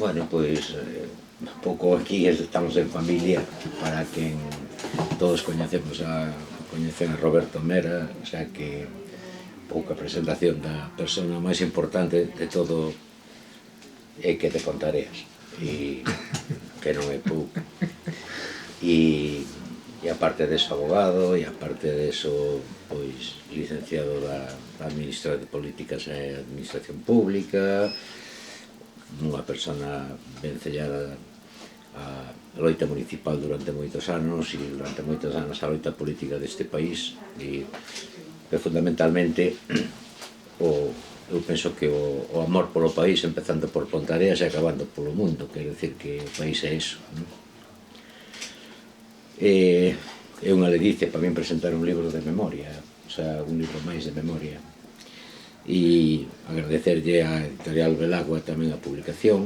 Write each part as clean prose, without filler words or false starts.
Bueno, pois un pouco aquí estamos en familia, para quen todos conocen a Roberto Mera, o sea que pouca presentación da persona máis importante de todo é que te contareas, e que non é pouco. E aparte deso abogado, e aparte deso pois licenciado da Administración de Políticas e Administración Pública, unha persona vencellada a loita municipal durante moitos anos, e durante moitos anos a loita política deste país, e fundamentalmente eu penso que o amor polo país, empezando por Pontareas e acabando polo mundo, quero dicir que o país é iso, non? É unha ledicia para min presentar un libro de memoria, o sea, un libro máis de memoria, e agradecerlle á editorial Belagua tamén a publicación,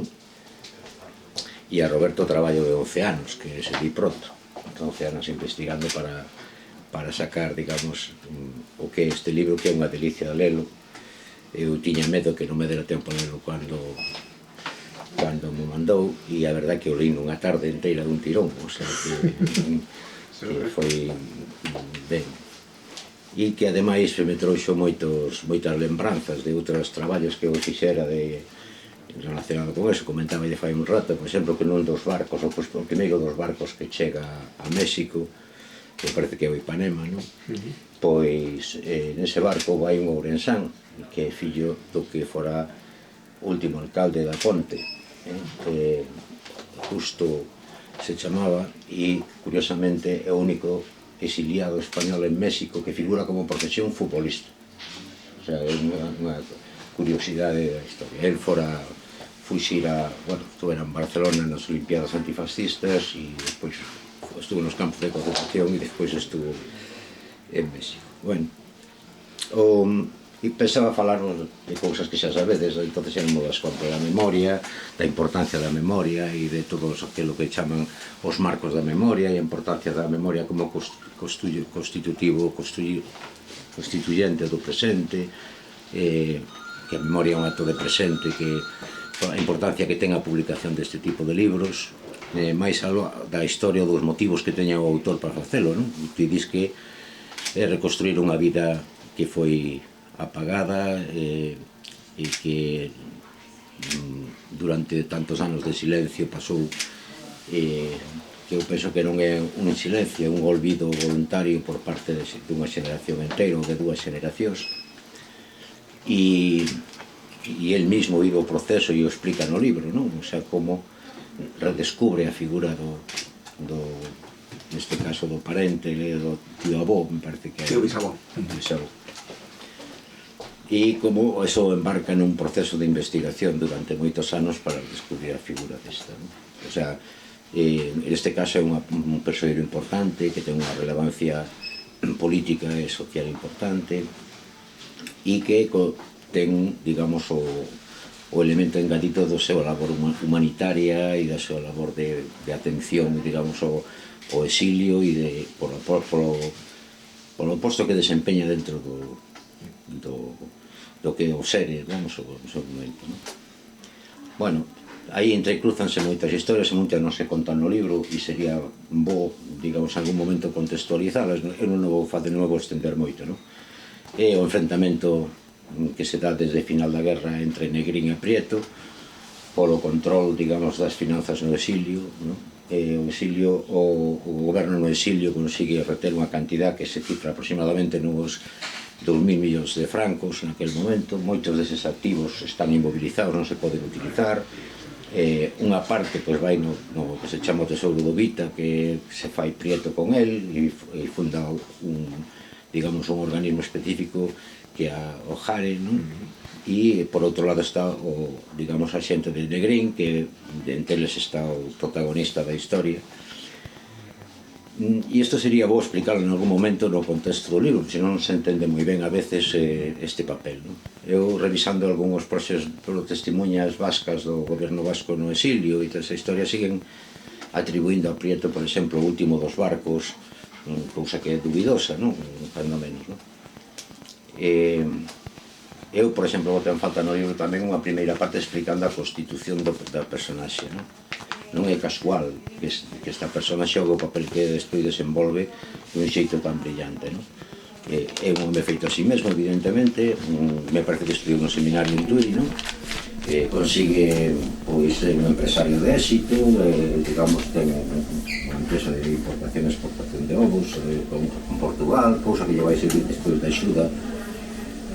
e a Roberto o traballo de 11 anos, que se di pronto, 11 anos investigando para sacar, digamos, o que é este libro, que é unha delicia de lelo. Eu tiña medo que non me dera tempo a lelo cando me mandou, e a verdade que o li nunha tarde inteira dun tirón, o sea que foi ben. E que ademais me trouxo moitas lembranzas de outros traballos que eu fixera relacionado con eso. Comentaba de fai un rato, por exemplo, que nun dos barcos, o primeiro dos barcos que chega a México, que parece que é o Ipanema, non? Pois nese barco vai un ourensán, que é fillo do que fora o último alcalde da Ponte, Justo se chamaba, e curiosamente é o único exiliado español en México que figura como profesión futbolista. O sea, é unha curiosidade da historia. El fora fuxir estuve en Barcelona nas Olimpiadas Antifascistas, e despois estuvo nos campos de concentración, e despois estuvo en México. Bueno, e pensaba falarnos de cousas que xa sabedes, entón xa non me das conto da memoria, da importancia da memoria e de todo aquilo que chaman os marcos da memoria, e a importancia da memoria como constitutivo, constituyente do presente, que a memoria é un acto de presente, que a importancia que ten a publicación deste tipo de libros, máis algo da historia dos motivos que teña o autor para facelo, non? Ti dis que é reconstruir unha vida que foi apagada, e que durante tantos anos de silencio pasou, que eu penso que non é un silencio, é un olvido voluntario por parte dunha xeración inteira, ou de dúas xeracións, e el mismo vive o proceso e o explica no libro, non? O sea, como redescubre a figura neste caso do parente, do tío avó, me parece que é tío bisavó, e como eso embarca nun proceso de investigación durante moitos anos para descubrir a figura desta, non? O sea, en este caso é un persoeiro importante, que ten unha relevancia política e social importante, e que ten, digamos, o elemento engadito do seu labor humanitaria e da súa labor de atención, digamos, ao exilio, e polo posto que desempeña dentro do que o sere, vamos, o seu momento, non? Bueno, aí entrecrúzanse moitas historias, e moitas non se contan no libro, e sería bo, digamos, en algún momento contextualizalas. Eu non vou facer, non vou estender moito, non? É o enfrentamento que se dá desde o final da guerra entre Negrín e Prieto, polo control, digamos, das finanzas no exilio, non? O exilio, o goberno no exilio consigue reter unha cantidad que se cifra aproximadamente nos 2.000 millóns de francos naquel momento. Moitos deses activos están inmovilizados, non se poden utilizar. Unha parte vai no que se chama o Tesouro do Vita, que se fai Prieto con el, e funda un organismo específico que é o Jare, non? E por outro lado está a xente de Negrín, que entre eles está o protagonista da historia. E isto sería bo explicarlo en algún momento no contexto do libro, porque senón non se entende moi ben a veces este papel, non? Eu, revisando algúns testemunhas vascas do goberno vasco no exilio e toda esa historia, siguen atribuindo a Prieto, por exemplo, o último dos barcos, cousa que é dubidosa, non? Cando menos, non? Eu, por exemplo, boto en falta no libro tamén unha primeira parte explicando a constitución da personaxe, non? Non é casual que esta persona xoga o papel que despois desenvolve de un xeito tan brillante, non? É un home feito a si mesmo, evidentemente, me parece que estudiou no seminario en Tui, non? Consigue, pois, ser un empresario de éxito, digamos, ten unha empresa de importación e exportación de ovos con Portugal, cousa que lle vai servir despois da axuda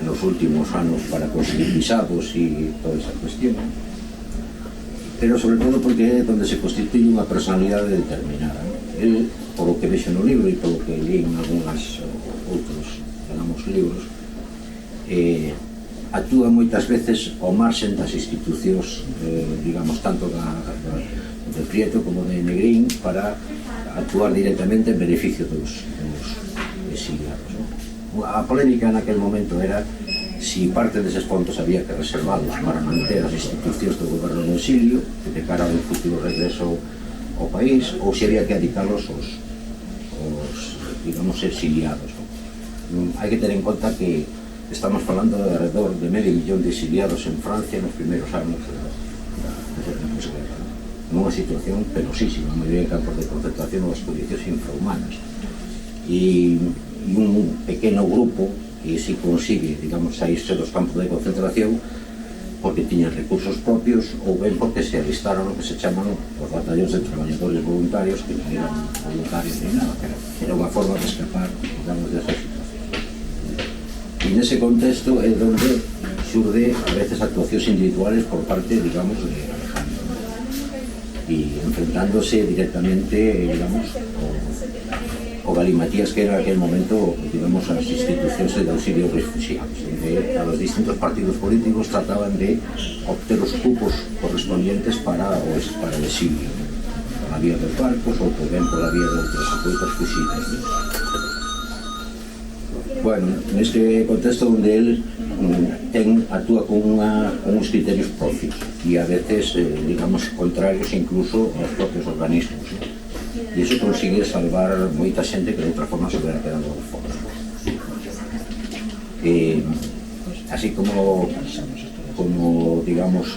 nos últimos anos para conseguir visados e toda esa cuestión, pero sobre todo porque é onde se constituye unha personalidade determinada. El, por o que vexo no libro e por o que li en algúns outros, digamos, libros, actúa moitas veces ao marxen das institucións, digamos, tanto de Prieto como de Negrín, para actuar directamente en beneficio dos exiliados. A polémica naquel momento era si parte deses fondos había que reservarlos para manter as institucións do goberno no exilio, de cara ao futuro regreso ao país, ou se había que adicalos aos digamos, exiliados. Hai que ter en conta que estamos falando de alrededor de medio millón de exiliados en Francia nos primeiros anos da posguerra, nunha situación penosísima, moi ben, campos de concentración ou as condicións infrahumanas, e un pequeno grupo que si consigue, digamos, saírse dos campos de concentración porque tiñan recursos propios ou ben porque se alistaron o que se chaman os batallóns de traballadores voluntarios, que non eran voluntarios ni nada, era unha forma de escapar, digamos, desa situación. E nese contexto é onde xurde a veces actuacións individuales por parte, digamos, de Alejandro, e enfrentándose directamente, digamos, o galimatías que era en aquel momento, digamos, as institucións de auxilio refugiados, donde a los distintos partidos políticos trataban de obter os cupos correspondientes para o exilio, pola vía dos barcos ou tamén pola vía de outras apoitas fuxidas. Bueno, neste contexto onde el actúa con uns criterios propios e a veces, digamos, contrarios incluso aos propios organismos, e iso consigue salvar moita xente que de outra forma se hubiera quedado fora. Así como, digamos,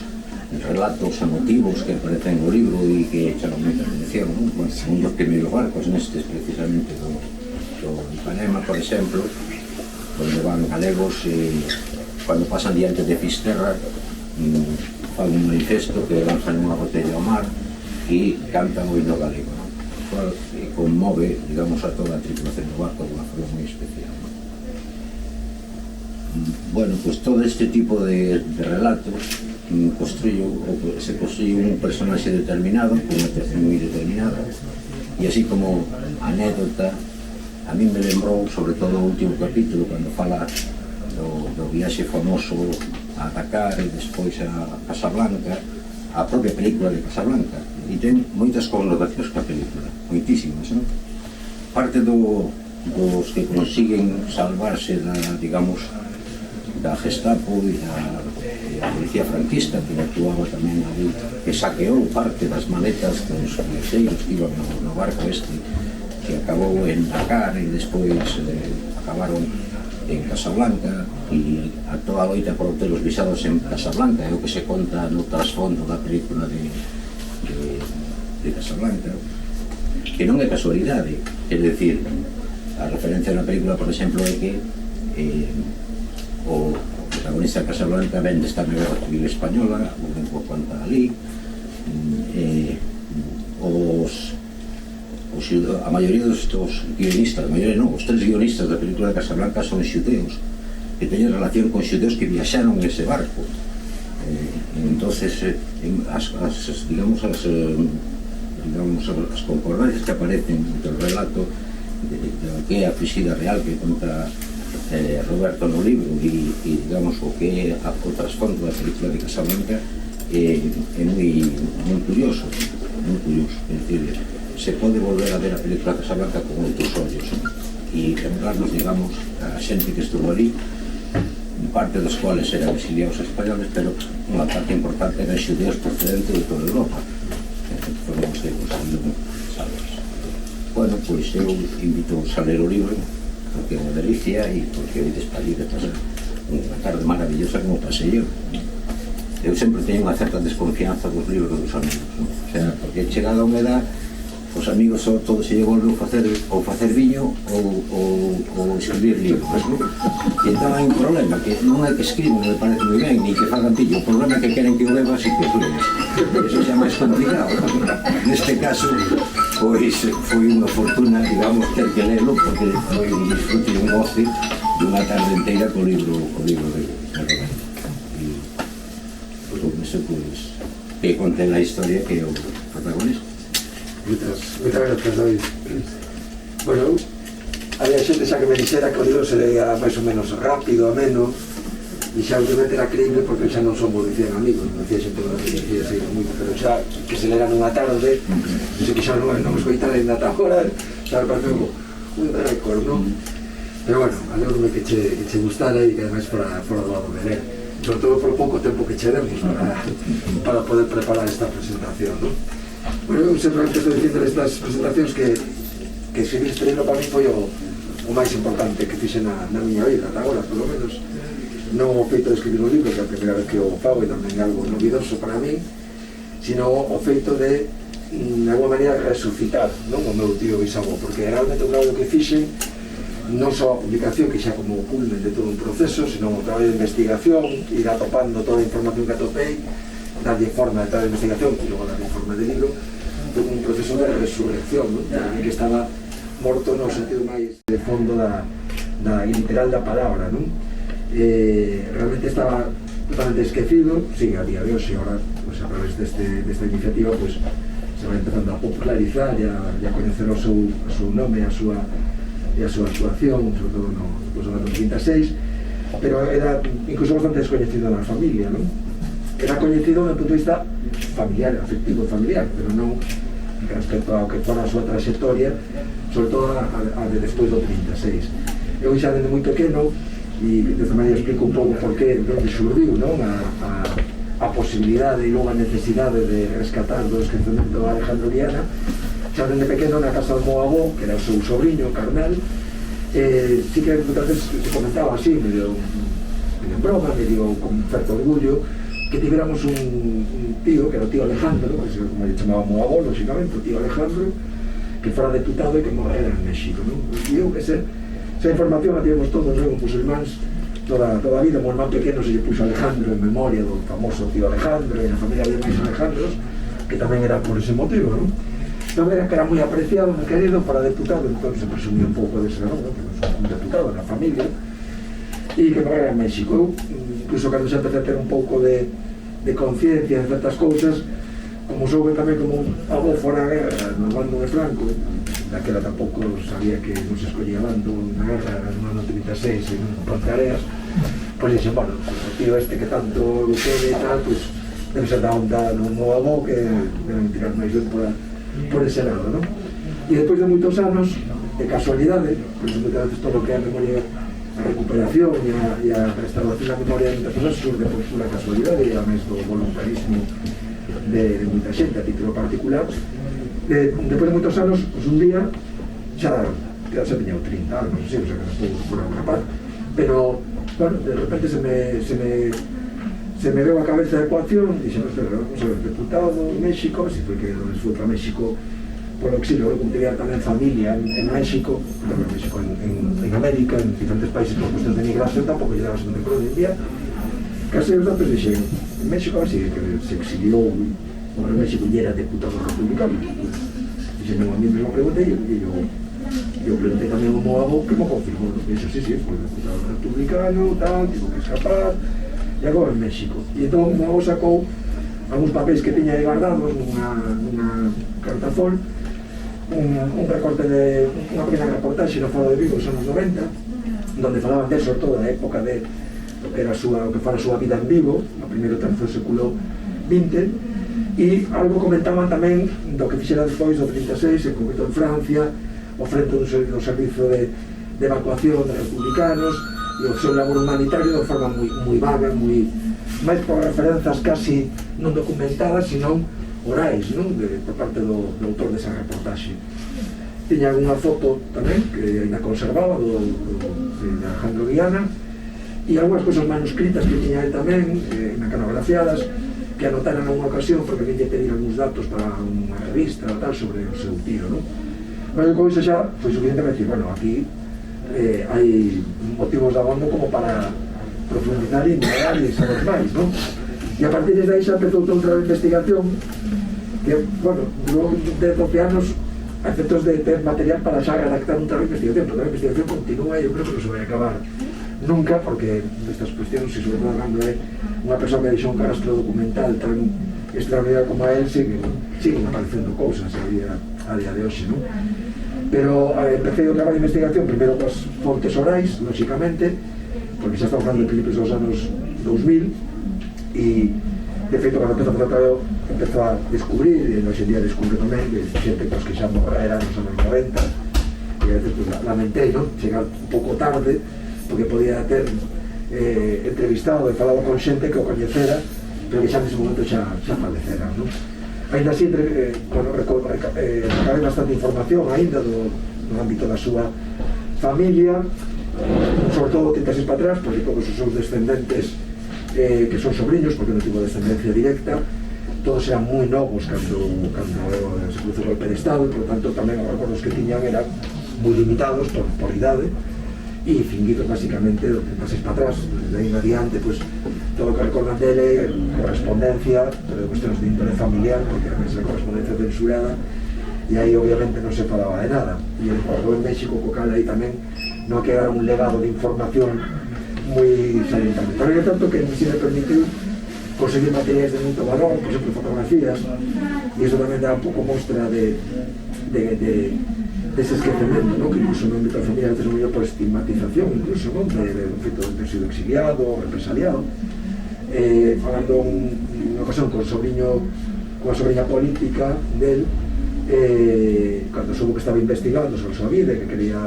relatos emotivos que aparecen no libro e que chaman moita atención, un dos primeiros barcos nestes precisamente do Ipanema, por exemplo, onde van galegos e cando pasan diante de Fisterra fan un manifesto que lanzan unha botella ao mar e cantan o himno galego, e conmove, digamos, a toda a tripulación do barco de unha forma moi especial. Bueno, pues todo este tipo de relatos se construye un personaxe determinado, con unha atención moi determinada, e así como anécdota, a mí me lembrou, sobre todo o último capítulo, cando fala do viaxe famoso a Dakar e despois a Casablanca, a propia película de Casablanca, e ten moitas connotacións ca película, moitísimas, non? Parte dos que consiguen salvarse digamos, da Gestapo e da policía franquista, que actuaba tamén ali, que saqueou parte das maletas dos viaxeiros que iban no barco este, que acabou en Dakar e despois acabaron en Casablanca, e a toda a loita por obter os visados en Casablanca é o que se conta no trasfondo da película de Casablanca, que non é casualidade, é dicir, a referencia na película, por exemplo, é que o protagonista de Casablanca ven de estar na Guerra Civil Española, o tempo conta ali, a maioría dos guionistas, os tres guionistas da película de Casablanca son xudeus, que teñen relación con xudeus que viaxaron nese barco. Entonces, as concordancias que aparecen entre o relato de que é a Priscila Real que conta Roberto no libro e, digamos, o que é o trasfondo da película de Casablanca é moi curioso, é dicir, se pode volver a ver a película de Casablanca con outros ollos e lembrarnos, digamos, a xente que estuvo ali, parte dos cuales eran exiliados españoles, pero unha parte importante eran xudeos procedentes de toda Europa, foron os que conseguiron salvarse. Bueno, pois eu invito a ler o libro, porque é unha delicia e porque é despallir de pasar unha tarde maravillosa como pasei eu sempre teño unha certa desconfianza dos libros dos amigos, non? O sea, porque chegada a unha edad os amigos só todos se lle volven ou facer viño ou escribir libros, non? E entón hai un problema, que non é que escriban, me parece moi ben, ni que fagan pillo, o problema é que queren que o bebas e que os leves. Eso xa é máis complicado. Neste caso, pois foi unha fortuna, digamos, ter que lelo, porque foi un disfrute e un goce dunha tarde inteira co libro de Roberto. E, pois, con eso, pois, que contén a historia que é o protagonista. Moitas gracias, David. Bueno, había xente xa que me dixera que o libro se leía máis ou menos rápido, ameno, e xa últimamente era creíble porque xa non somos de 100 amigos, non decía xente que decía seguir moito, pero xa que se lera nunha tarde, non sei que xa non escoitar ainda ata agora, xa me parece un récord, non? Pero bueno, alegro-me que che gustara e que ademais fora do lado de ler, sobre todo por pouco tempo que che demos para poder preparar esta presentación, non? Bueno, eu sempre antes de dicir estas presentacións que escribir este libro para mí foi o máis importante que fixe na miña vida, ata agora, polo menos. Non o feito de escribir un libro, que é a primeira vez que o fago e tamén algo novidoso para mí, sino o feito de alguma maneira, resucitar, non, o meu tío bisavó, porque realmente o traballo que fixe non só a publicación, que xa como o culmen de todo un proceso, sino o traballo de investigación, ir atopando toda a información que atopei, darlle forma de toda a investigación e logo darlle forma de libro, foi un proceso de resurrección, non? De alguén que estaba morto no sentido máis de fondo literal da palabra, non? Realmente estaba totalmente esquecido, sigue a día de hoxe, ahora, pues, a través desta iniciativa, pues, se vai empezando a popularizar e a coñecer o seu nome e a súa actuación, sobre todo nos anos 36, pero era incluso bastante descoñecido na familia, non? Era coñecido desde o punto de vista familiar, afectivo familiar, pero non respecto ao que fora a súa trayectoria, sobre todo a de despois do 36. Eu xa desde moi pequeno, e desta maneira explico un pouco por que onde xurdiu, non? A posibilidade e logo a necesidade de rescatar do esquecemento a Alejandro Viana, xa desde pequeno na casa do meu avó, que era o seu sobrinho, carnal, sí que muchas veces se comentaba así, medio en broma, medio con certo orgullo, que tiveramos un tío, que era o tío Alejandro, como lle chamábamos avó, lógicamente, o tío Alejandro, que fora deputado e que morrera en México, non? E eu, esa información a tivemos todos, non? Os irmáns, toda a vida, o irmán pequeno se lle puxo Alejandro en memoria do famoso tío Alejandro, e na familia había máis Alejandros, que tamén era por ese motivo, non? Non era que era moi apreciado, moi querido para deputado, entón se presumía un pouco de ser, non? Que un deputado na familia, e que morrera en México. Eu, incluso cando xa empecé a ter un pouco de conciencia de certas cousas, como soube tamén como avó fora a guerra no bando de Franco, daquela tampouco sabía que non se escollía bando na guerra no ano 36 en Ponteareas, pois dixen, bueno, o tío este que tanto luchou e tal, pois debe ser da onda no meu avó que deben tirar máis ben por ese lado, non? E despois de moitos anos, de casualidade, pois moitas veces todo o que é a memoria, a recuperación e a restauración da memoria de muitas persoas surge por pura casualidade e a máis do voluntarismo de moita xente a título particular. Depois de moitos anos, pues un día xa tiña 30 anos, non sei, o sea que non estou por un rapaz, pero, bueno, de repente se me veu a cabeza de ecuación e dixen, vamos a ver, deputado en México, si foi que foi para México polo exilio, eu tería tamén familia en México, tamén México en América, en diferentes países por cuestión de migración, tampouco lle daba segunda cruz de día. Case os datos dixen, en México así que se exiliou, bueno, en México lle era deputado republicano. Dixen, a mí mesmo preguntei, e eu preguntei tamén ao meu avó que me confirmou, dixo, sí, foi deputado republicano, tal, tivo que escapar, e agora en México. E entón o meu avó sacou algúns papéis que tiña aí guardados nunha cartafol, un recorte de unha pequena reportaxe no Foro de Vigo dos anos 90, donde falaban de sobre todo da época de o que fora a súa vida en Vigo, no primeiro e terceiro século XX, e algo comentaban tamén do que fixera despois do 36, en concreto en Francia, o frente do servizo de evacuación de republicanos e o seu labor humanitario de forma moi vaga, máis por referenzas casi non documentadas, sino orais, non? Por parte do autor desa reportaxe. Tiña unha foto tamén que ainda conservaba de Alejandro Viana, e algunhas cousas manuscritas que tiña él tamén, mecanografiadas, que anotaran nunha ocasión porque lle pedir algúns datos para unha revista ou tal sobre o seu tiro, non? Pero con iso xa foi suficiente para decir, bueno, aquí hai motivos de abondo como para profundizar e indagar e saber máis, non? E a partir de aí xa empezou outra investigación que, bueno, durou de 12 anos a efectos de ter material para xa redactar un traballo de investigación, porque a investigación continúa e eu creo que non se vai acabar nunca, porque destas cuestións, e sobre todo cando é unha persoa que deixou un carastro documental tan extraordinario como a él, siguen aparecendo cousas a día de hoxe, non? Pero empecé o traballo de investigación primeiro coas fontes orais, lógicamente, porque xa estamos falando de principios dos anos 2000, e de feito cando empezou a fazer o traballo empezou a descubrir, e hoxe en día descubre tamén de xente que xa morrera nos anos 90, e a veces pues, lamentei, non? Chegar un pouco tarde, porque podía ter entrevistado e falado con xente que o coñecera, pero que xa nese momento xa falecera, non? Ainda así, recabei bastante información ainda no ámbito da súa familia, sobre todo 36 para atrás, porque todos os seus descendentes que son sobriños, porque non tivo descendencia directa, todos eran moi novos cando se cruzou o golpe de Estado, e por tanto tamén os recordos que tiñan eran moi limitados por idade e fingidos basicamente do 36 para atrás. De aí en adiante, pues, todo o que recordan dele, correspondencia, pero de cuestiones de índole familiar, porque a veces a correspondencia censurada, e aí obviamente non se falaba de nada. E el guardou en México, co cal aí tamén non quedara un legado de información moi salientante. Pero é tanto que si me permitiu conseguir materiais de moito valor, por exemplo, fotografías, e iso tamén dá un pouco mostra dese esquecemento, ¿no? Que incluso no ámbito da familia a veces non por estigmatización, incluso, ¿no? De feito de ter sido exiliado ou represaliado, falando unha ocasión con unha sobrinha política del, cando soubo que estaba investigando sobre a súa vida e que quería,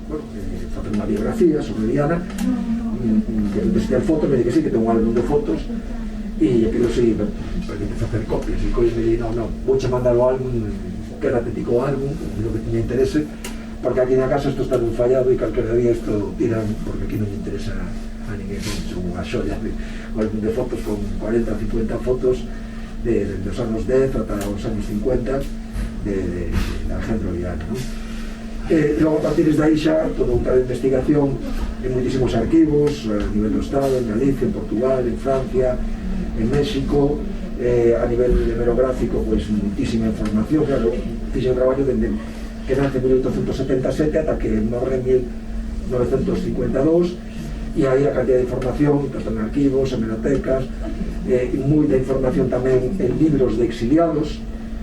bueno, facer unha biografía sobre Diana, que me enseñar fotos, me di que sí, que ten un álbum de fotos, e pido si me permite facer copias, e cois me di, non, vouche mandar o álbum, quédate ti co álbum, lo que tiña interese, porque aquí na casa isto está nun fallado e calquera día isto tiran, porque aquí non lle interesa a ninguén, son unha xolla de un álbum de fotos con 40 o 50 fotos dos anos 10 ata os anos 50 de Alejandro Viana, ¿no? Logo a partir de aí xa toda outra investigación en moitísimos arquivos a nivel do Estado, en Galicia, en Portugal, en Francia, en México, a nivel hemerográfico, pois moitísima información. Claro, fixe o traballo dende que nace en 1877 ata que morre en 1952, e aí a cantidad de información, tanto en arquivos, en hemerotecas, moita información tamén en libros de exiliados,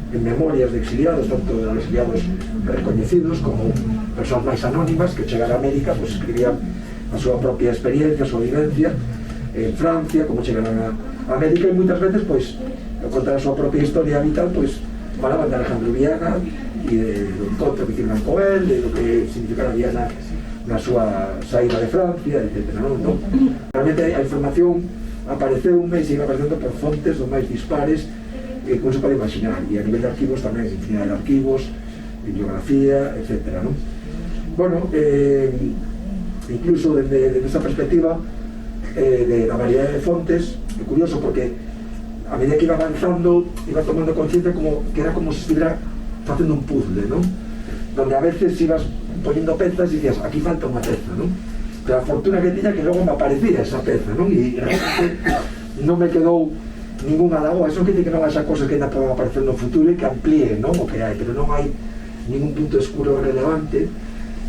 en memorias de exiliados, tanto de exiliados recoñecidos como persoas máis anónimas que chegaran a América, pues escribían a súa propia experiencia, a súa vivencia en Francia, como chegaran a América, e moitas veces, pois, ao contar a súa propia historia vital, pois, falaban de Alejandro Viana e do encontro que tiveran con él, de lo que significara Viana na súa saída de Francia, etc. Non? Realmente a información apareceu e sigue aparecendo por fontes do máis dispares como se pode imaginar, e a nivel de arquivos tamén, infinidad de arquivos, bibliografía, etc. ¿No? Bueno, incluso desde esa perspectiva de la variedad de fontes, é curioso porque a medida que iba avanzando iba tomando conciencia como que era como se estuviera facendo un puzzle, ¿no? Donde a veces ibas poniendo pezas e dicías, aquí falta unha peza, ¿no? Pero a fortuna que tiña que logo me aparecía esa peza, ¿no? E realmente non me quedou ninguna lagoa. Eso quer dizer que non haxa cosas que ainda poden aparecer no futuro e que amplíen, ¿no? O que hai, pero non hai ningún punto escuro relevante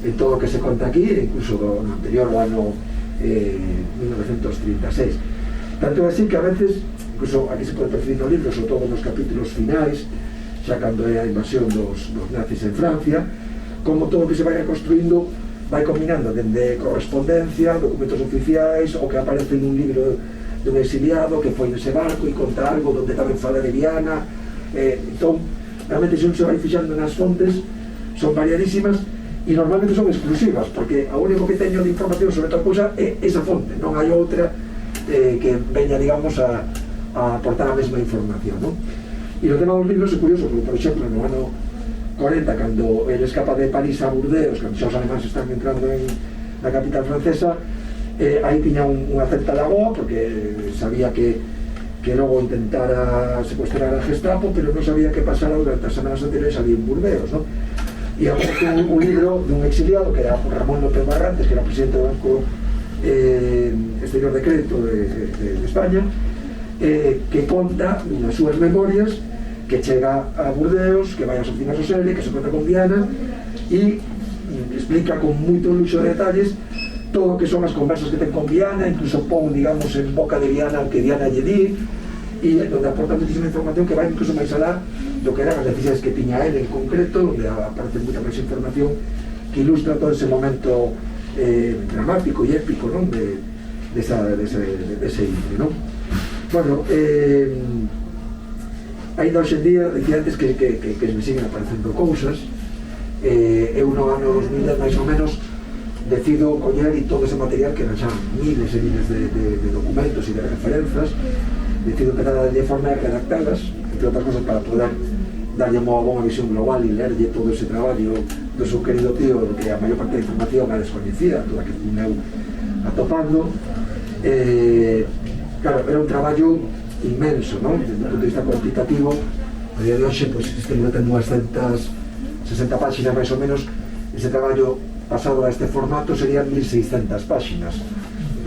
en todo o que se conta aquí, incluso do anterior ano 1936. Tanto é así que a veces, incluso aquí se pode percibir no libro, sobre todo nos capítulos finais, xa cando é a invasión dos nazis en Francia, como todo o que se vai reconstruindo vai combinando dende correspondencia, documentos oficiais, o que aparece en un libro dun exiliado que foi nese barco e conta algo donde tamén fala de Viana. Entón, realmente se un se vai fixando nas fontes, son variadísimas e normalmente son exclusivas, porque o único que teño de información sobre tal cousa é esa fonte, non hai outra que veña, digamos, a aportar a mesma información, non? E no tema dos libros é curioso, porque, por exemplo, no ano 40, cando ele escapa de París a Burdeos, cando xa os alemanes están entrando na capital francesa, aí tiña unha certa lagoa porque sabía que logo intentara secuestrar a Gestapo, pero non sabía que pasara durante as semanas anteriores ali en Burdeos, ¿no? E aportou un libro dun exiliado que era Ramón López Barrantes, que era presidente do Banco Exterior de Crédito de España, que conta nas súas memorias que chega a Burdeos, que vai ás oficinas do SELE, que se encontra con Viana e explica con moito luxo de detalles todo o que son as conversas que ten con Viana, incluso pon, digamos, en boca de Viana o que Viana lle di, e donde aporta muchísima información que vai incluso máis alá do que eran as necesidades que tiña él en concreto, donde aparece moita máis información que ilustra todo ese momento dramático e épico, non? Dese libro, non? Bueno, ainda hoxe en día, decía antes que me siguen aparecendo cousas. Eu no ano 2010 máis ou menos decido coñer e todo ese material que eran xa miles e miles de documentos e de referenzas, decido empezar a darlle forma de redactalas, entre outras cosas para poder darlle unha boa visión global e lerlle todo ese traballo do seu querido tío, que a maior parte da información a descoñecida, toda que fui eu atopando. Claro, era un traballo inmenso, non? Desde o punto de vista cuantitativo, a día de hoxe, pois, estou metendo unhas 160 páxinas máis ou menos. Ese traballo pasado a este formato serían 1600 páxinas,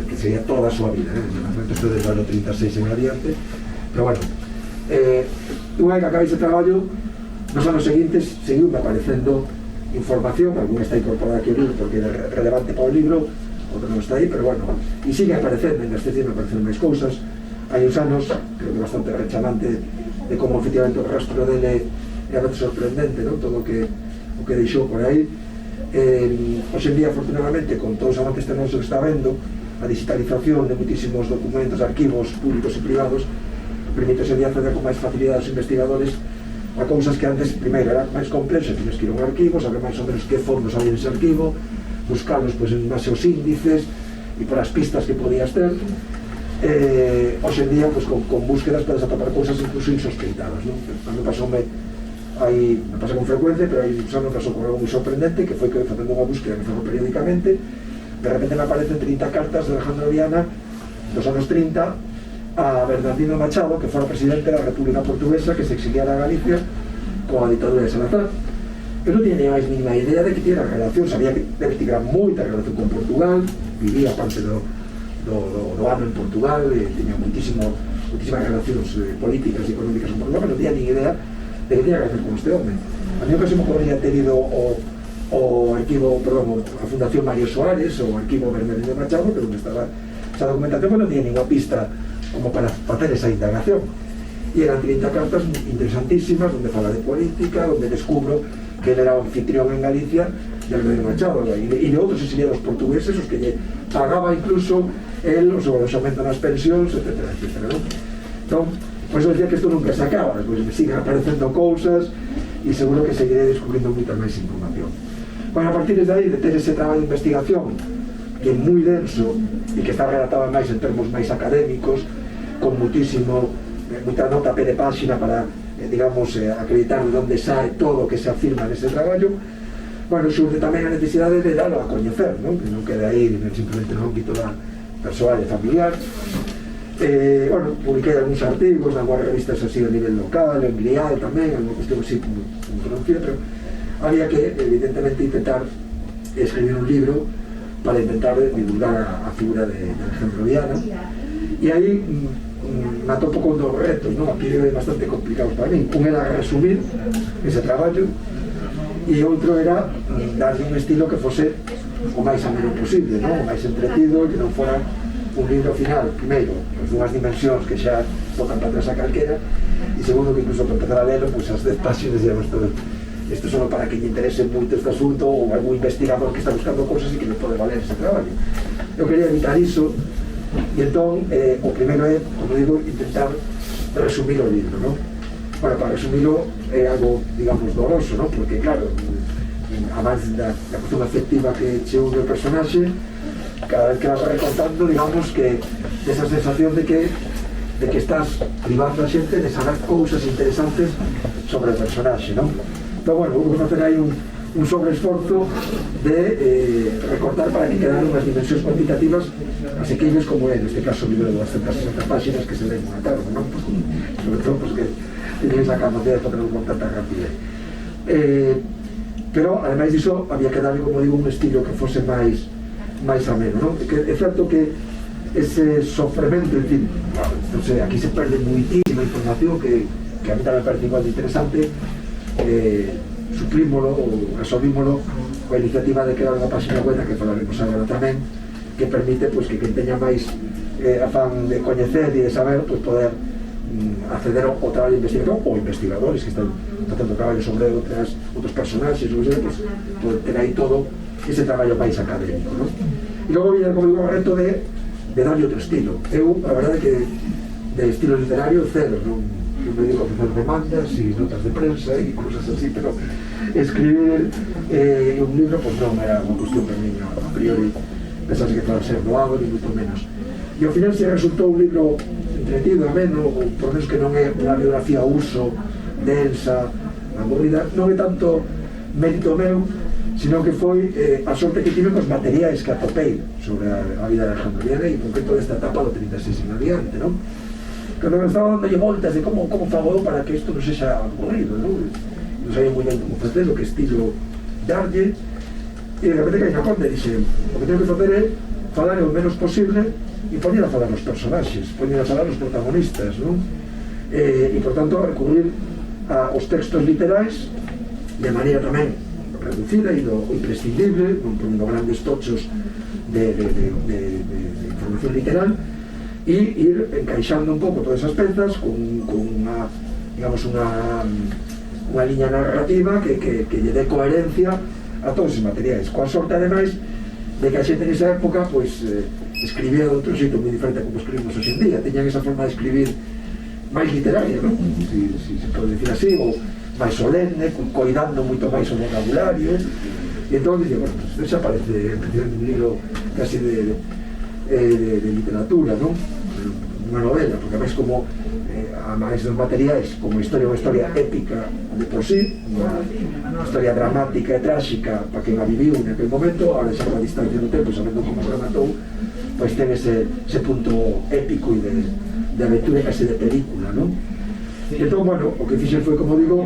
que sería toda a súa vida, desde o momento estou desde o ano 36 en adiante. Pero bueno, unha vez que acabei ese traballo, nos anos seguintes seguiu-me aparecendo información, alguna está incorporada aquí ao libro porque é relevante para o libro, outra non está aí, pero bueno, e sigue aparecendo, en este me aparecen máis cousas. Hai uns anos, creo que bastante rechamante de como efectivamente o rastro dele é bastante sorprendente, non? Todo o que deixou por aí. Hoxe en día, afortunadamente, con todos os avances tecnolóxicos que está vendo, a digitalización de muitísimos documentos, arquivos públicos e privados, permite hoxe en día acceder con máis facilidade aos investigadores a cousas que antes, primeiro, era máis complexo, tienes que ir a un arquivo, saber máis ou menos que fondos había nese arquivo, buscarlos pois, en base aos índices e por as pistas que podías ter. Hoxe en día, pois, con búsquedas podes atopar cousas incluso insospeitadas, non? A mí me pasa con frecuencia, pero aí xa me pasou con algo moi sorprendente, que foi que facendo unha búsqueda que fago periódicamente, de repente me aparecen 30 cartas de Alejandro Viana dos anos 30 a Bernardino Machado, que fora presidente da República Portuguesa, que se exiliara a Galicia coa ditadura de Salazar. Eu non tiña ni máis mínima idea de que tiña relación, sabía que debe ter moita relación con Portugal, vivía parte do ano en Portugal, tiña moitísimas relacións políticas e económicas con Portugal, pero non tiña ni idea de que tiña relación con este home. A mí ocasión me podría ter ido o arquivo, perdón, a Fundación Mario Soares, o arquivo Bernardino Machado, pero onde estaba esa documentación, pero non tiña ninguna pista como para facer esa indagación. E eran 30 cartas interesantísimas, donde fala de política, donde descubro que ele era o anfitrión en Galicia de Bernardino Machado e de outros exiliados portugueses, os que lle pagaba incluso el o seu aloxamento nas pensións, etc. ¿no? Entón, pois eu decía que isto nunca se acaba, pois me siguen aparecendo cousas e seguro que seguiré descubrindo moita máis información. Bueno, a partir de aí, de ter ese traballo de investigación que é moi denso e que está relatado máis en termos máis académicos, con moita nota a pé de página para, digamos, acreditar de onde sae todo o que se afirma nese traballo. Bueno, xurde tamén a necesidade de darlo a coñecer, non? Que non quede aí simplemente no ámbito da persoal e familiar. Bueno, publiquei algúns artigos en algunas revistas así a nivel local, en Grial tamén, en unha cuestión así como conocida, pero había que, evidentemente, intentar escribir un libro para intentar divulgar a figura de Alejandro Viana. E aí me atopo con dos retos, non? Aquí é bastante complicado para mí. Un era resumir ese traballo e outro era darle un estilo que fose o máis ameno posible, non? O máis entretido, que non fora un libro final, primeiro, pues, unhas dimensións que xa tocan para atrás a calquera, e segundo, que incluso para empezar a lelo, pues, as 10 páxinas, digamos, todo isto solo para que lle interese moito este asunto, ou algún investigador que está buscando cosas e que non pode valer ese traballo. Eu quería evitar iso, e entón, o primeiro é, como digo, intentar resumir o libro, non? Bueno, para resumilo é algo, digamos, doloroso, non? Porque, claro, además da cuestión afectiva que che une o personaxe, cada vez que vas recontando, digamos, que esa sensación de que estás privando a xente de saber cousas interesantes sobre o personaxe, non? Pero, bueno, vou facer aí un un sobreesforzo de recortar para que quedaran unhas dimensións cuantitativas asequibles, como é neste caso o libro de 260 páxinas que se leen unha tarde, non? Pues, sobre todo pues, que tenéis a capacidade de ponerlo con tanta rapidez. Pero ademais diso había que darle, como digo, un estilo que fose máis ameno, non? É certo que ese sofremento, en fin, non sei, aquí se perde muitísima información que a mí tamén me parece igual de interesante. Suprímolo ou resolvímolo coa iniciativa de crear unha página web que falaremos agora tamén, que permite pues, que quen teña máis afán de coñecer e de saber pues, poder acceder ao traballo de investigación ou investigadores que están facendo traballo sobre outros personaxes, pues, poder ter aí todo ese traballo máis académico, ¿no? E logo viene, como digo, o reto de darlle outro estilo. Eu, a verdade que de estilo literario, cero, non me digo a facer demandas e notas de prensa e cosas así, pero escribir un libro, pues non era unha cuestión para mí, a priori pensase que para ser doado, ni moito menos. E ao final se resultou un libro entretido, ameno, ou por menos que non é unha biografía a uso, densa, aburrida, non é tanto mérito meu, sino que foi a sorte que tive cos materiais que atopei sobre a vida de Alejandro Viana e en concreto desta etapa do 36 en adiante, non? Cando me estaba dándolle voltas de como fago eu para que isto non sexa aburrido, non? Non sabía moi ben como facer, o que estilo darlle, e de repente caí na conta e dixe, o que tengo que facer é falar o menos posible e poñer a falar os personaxes, poñer a falar os protagonistas, non? E por tanto recurrir aos textos literais de maneira tamén reducida e imprescindible, non ponendo grandes tochos de información literal, e ir encaixando un pouco todas esas pezas con unha, digamos, unha liña narrativa que lle dé coherencia a todos os materiais, coa sorte ademais de que a xente nesa época pues, escribía de outro xeito moi diferente a como escribimos hoxe en día, teñan esa forma de escribir máis literaria, non? Si se pode decir así, ou máis solemne, coidando moito máis o vocabulario, e entón dice, bueno, pues, xa parece un libro casi de literatura, non? Unha novela, porque además como a máis dos materiais, como unha historia épica de por sí, unha historia dramática e tráxica para quen a viviu naquele momento, ahora xa a distancia do tempo, sabendo como rematou, pois ten ese punto épico e de aventura casi de película, non? E entón, bueno, o que fixen foi, como digo,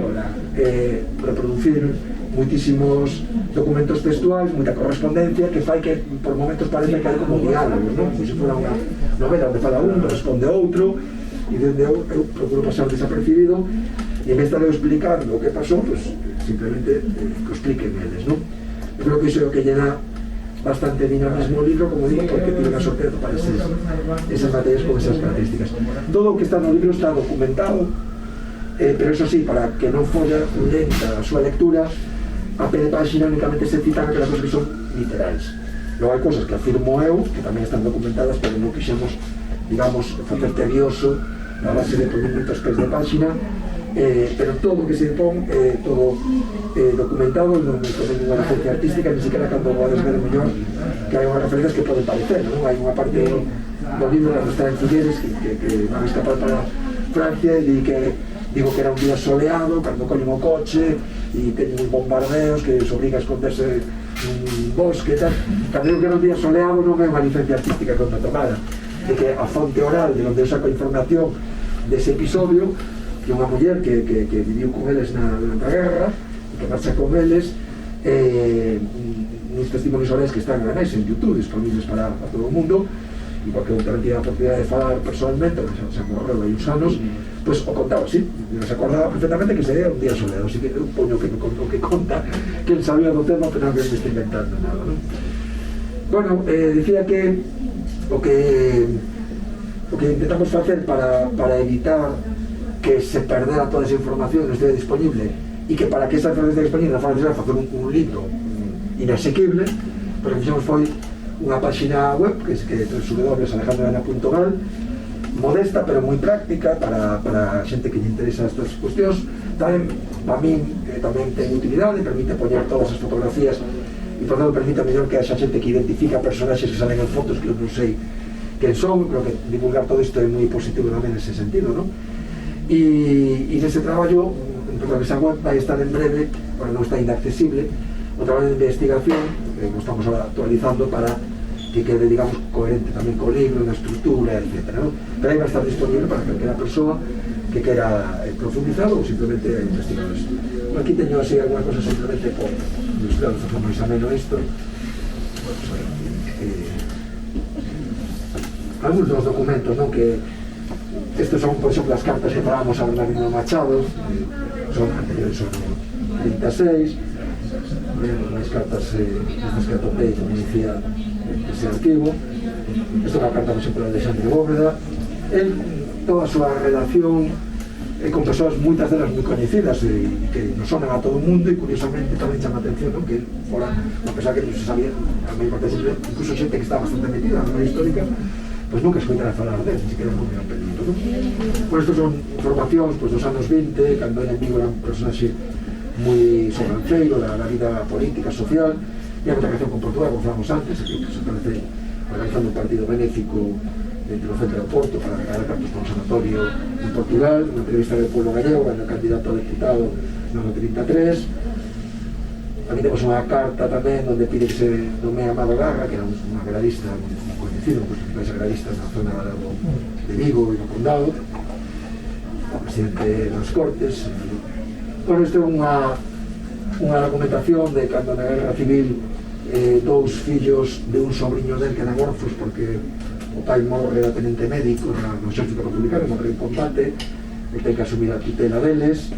reproducir muitísimos documentos textuais, moita correspondencia que fai que por momentos parece que hai como diálogos, non? Como se fora unha novela onde fala un, responde outro, e donde eu procuro pasar desapercibido e en vez de estar explicando o que pasou, pues simplemente que expliquen eles, non? Eu creo que iso é o que lle dá bastante dinamismo ao libro, como digo, porque tiene unha sorte para esas materias con esas características. Todo o que está no libro está documentado, pero eso sí, para que non folla lenta a súa lectura, a pé de página únicamente se citan aquelas cosas que son literais. Logo hai cosas que afirmo eu, que tamén están documentadas, pero non quixemos, digamos, facer tedioso a base de poner moitos pés de página, pero todo o que se pon, todo documentado, non tomei ninguna referencia artística, ni siquiera cando podes ver mellor que hai unhas referencias que poden parecer, non? Hai unha parte do libro cando está en Figueres que van a escapar para Francia e digo que era un día soleado, cando collen o coche e teñen uns bombardeos que se obliga a esconderse un bosque e tal. Cando digo que era un día soleado non é unha licencia artística contra tomada, de que a fonte oral de onde eu saco a información dese episodio, que unha muller que viviu con eles durante a guerra e que marcha con eles, uns testimonios orales que están ademais en YouTube disponibles para todo o mundo, e porque eu tamén tiña a oportunidade de falar personalmente, porque xa morreu hai uns anos, pois o contaba así, se acordaba perfectamente que sería un día soleado, así que eu poño que me contou que conta, que él sabía do tema, pero non que me está inventando nada, non? Bueno, decía que o que intentamos facer para evitar que se perdera toda esa información que estea disponible e que para que esa información estea disponible facer un libro inasequible, pero que fixemos foi unha página web que é www.alejandroviana.gal, modesta pero moi práctica para xente que lle interesa estas cuestións. Tamén, para min, tamén ten utilidade, permite poñer todas as fotografías e por tanto permite mellor que haxa xente que identifica personaxes que salen en fotos que eu non sei quen son. Creo que divulgar todo isto é moi positivo tamén nese sentido, non? E nese traballo, porque esa web vai estar en breve, porque non está inaccesible, o traballo de investigación que estamos ahora actualizando para que quede, digamos, coherente tamén co libro, na estructura, etc. ¿no? Pero aí vai estar disponible para calquera persoa que quera profundizar ou simplemente investigar isto. Bueno, aquí teño así alguna cosa simplemente por ilustrar, de forma máis ameno isto. Algunos dos documentos, ¿no? Que estos son, por exemplo, as cartas que parábamos a Bernardino Machado, son anteriores ao 36, as cartas estas que atopei, como decía, ese arquivo. Esta é unha carta, por exemplo, de Alexandre Bóveda. Él, toda a súa relación con persoas, moitas delas moi coñecidas e que nos sonan a todo o mundo, e curiosamente tamén chama a atención, ¿no? Que fora, a pesar que non se sabía, a maior parte sempre, incluso xente que está bastante metida na memoria histórica, pois nunca escoitara falar dele, ni siquiera moi apellido, ¿no? Pois estos son informacións dos anos 20, cando en Vigo era un personaxe moi sobranceiro da vida política, social, e a moita relación con Portugal, como falamos antes, que se parece organizando un partido benéfico entre o centro do Porto para regalar cartos para un sanatorio en Portugal, unha entrevista do pueblo gallego, cando candidato a deputado no ano 33. Aquí temos unha carta tamén onde pide que se nomee Amado Garra, que era un agrarista moi conhecido, un dos principais agraristas na zona de Vigo e no Condado, o presidente das Cortes. Bueno, isto é unha documentación de cando na Guerra Civil dous fillos de un sobrinho del quedan orfos porque o pai morre, era tenente médico no exército republicano, morre en combate e ten que asumir a tutela deles.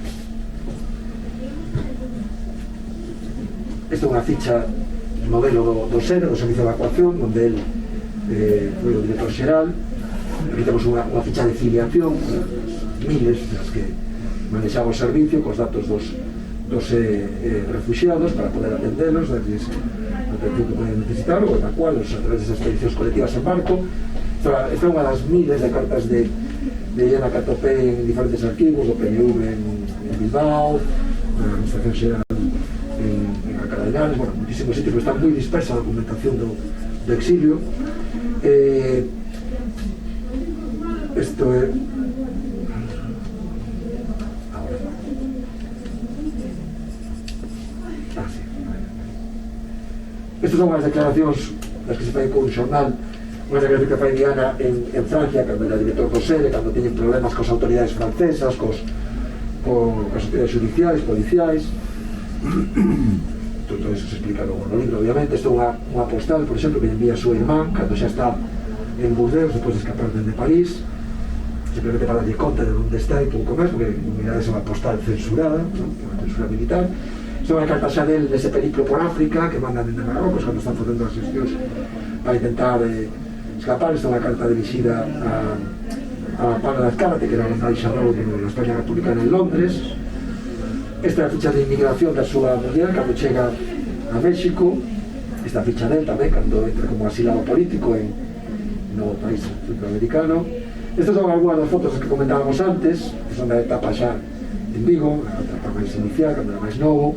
Esta é unha ficha modelo do SER, do Servicio de Evacuación, onde el foi o director xeral. Aquí temos unha ficha de filiación, miles das que manexaba o servicio, cos datos dos refugiados para poder atendelos, darles a atención que poden necesitar ou evacualos a través das expedicións colectivas en barco. Esta é unha das miles de cartas de Llana que atopei en diferentes arquivos, do PNV en Bilbao, na Administración Xeral en Alcalá de Henares, bueno, muchísimos sitios, pero está moi dispersa a documentación do exilio. Isto é... Estas son as declaracións das que se fai con un xornal, unha declaración que fai Diana en Francia, cando era director do SERE, cando teñen problemas cos autoridades francesas, cos autoridades judiciais, policiais. Todo eso se explica no libro, obviamente. Isto é unha postal, por exemplo, que envía a súa irmán cando xa está en Burdeos, depois de escapar dende París, simplemente para darlle conta de onde está e pouco máis, porque mirades unha postal censurada, unha censura militar. Isto é unha carta xa del nese periplo por África que mandan dende Marrocos cando están facendo as gestións para intentar escapar. Isto é unha carta dirigida a Pablo de Azcárate, que era o embaixador da España Republicana en Londres. Esta é a ficha de inmigración da súa muller cando chega a México. Esta ficha del tamén cando entra como asilado político no país centroamericano. Estas son algunhas das fotos que comentábamos antes, que son da etapa xa en Vigo, a etapa máis inicial, cando era máis novo.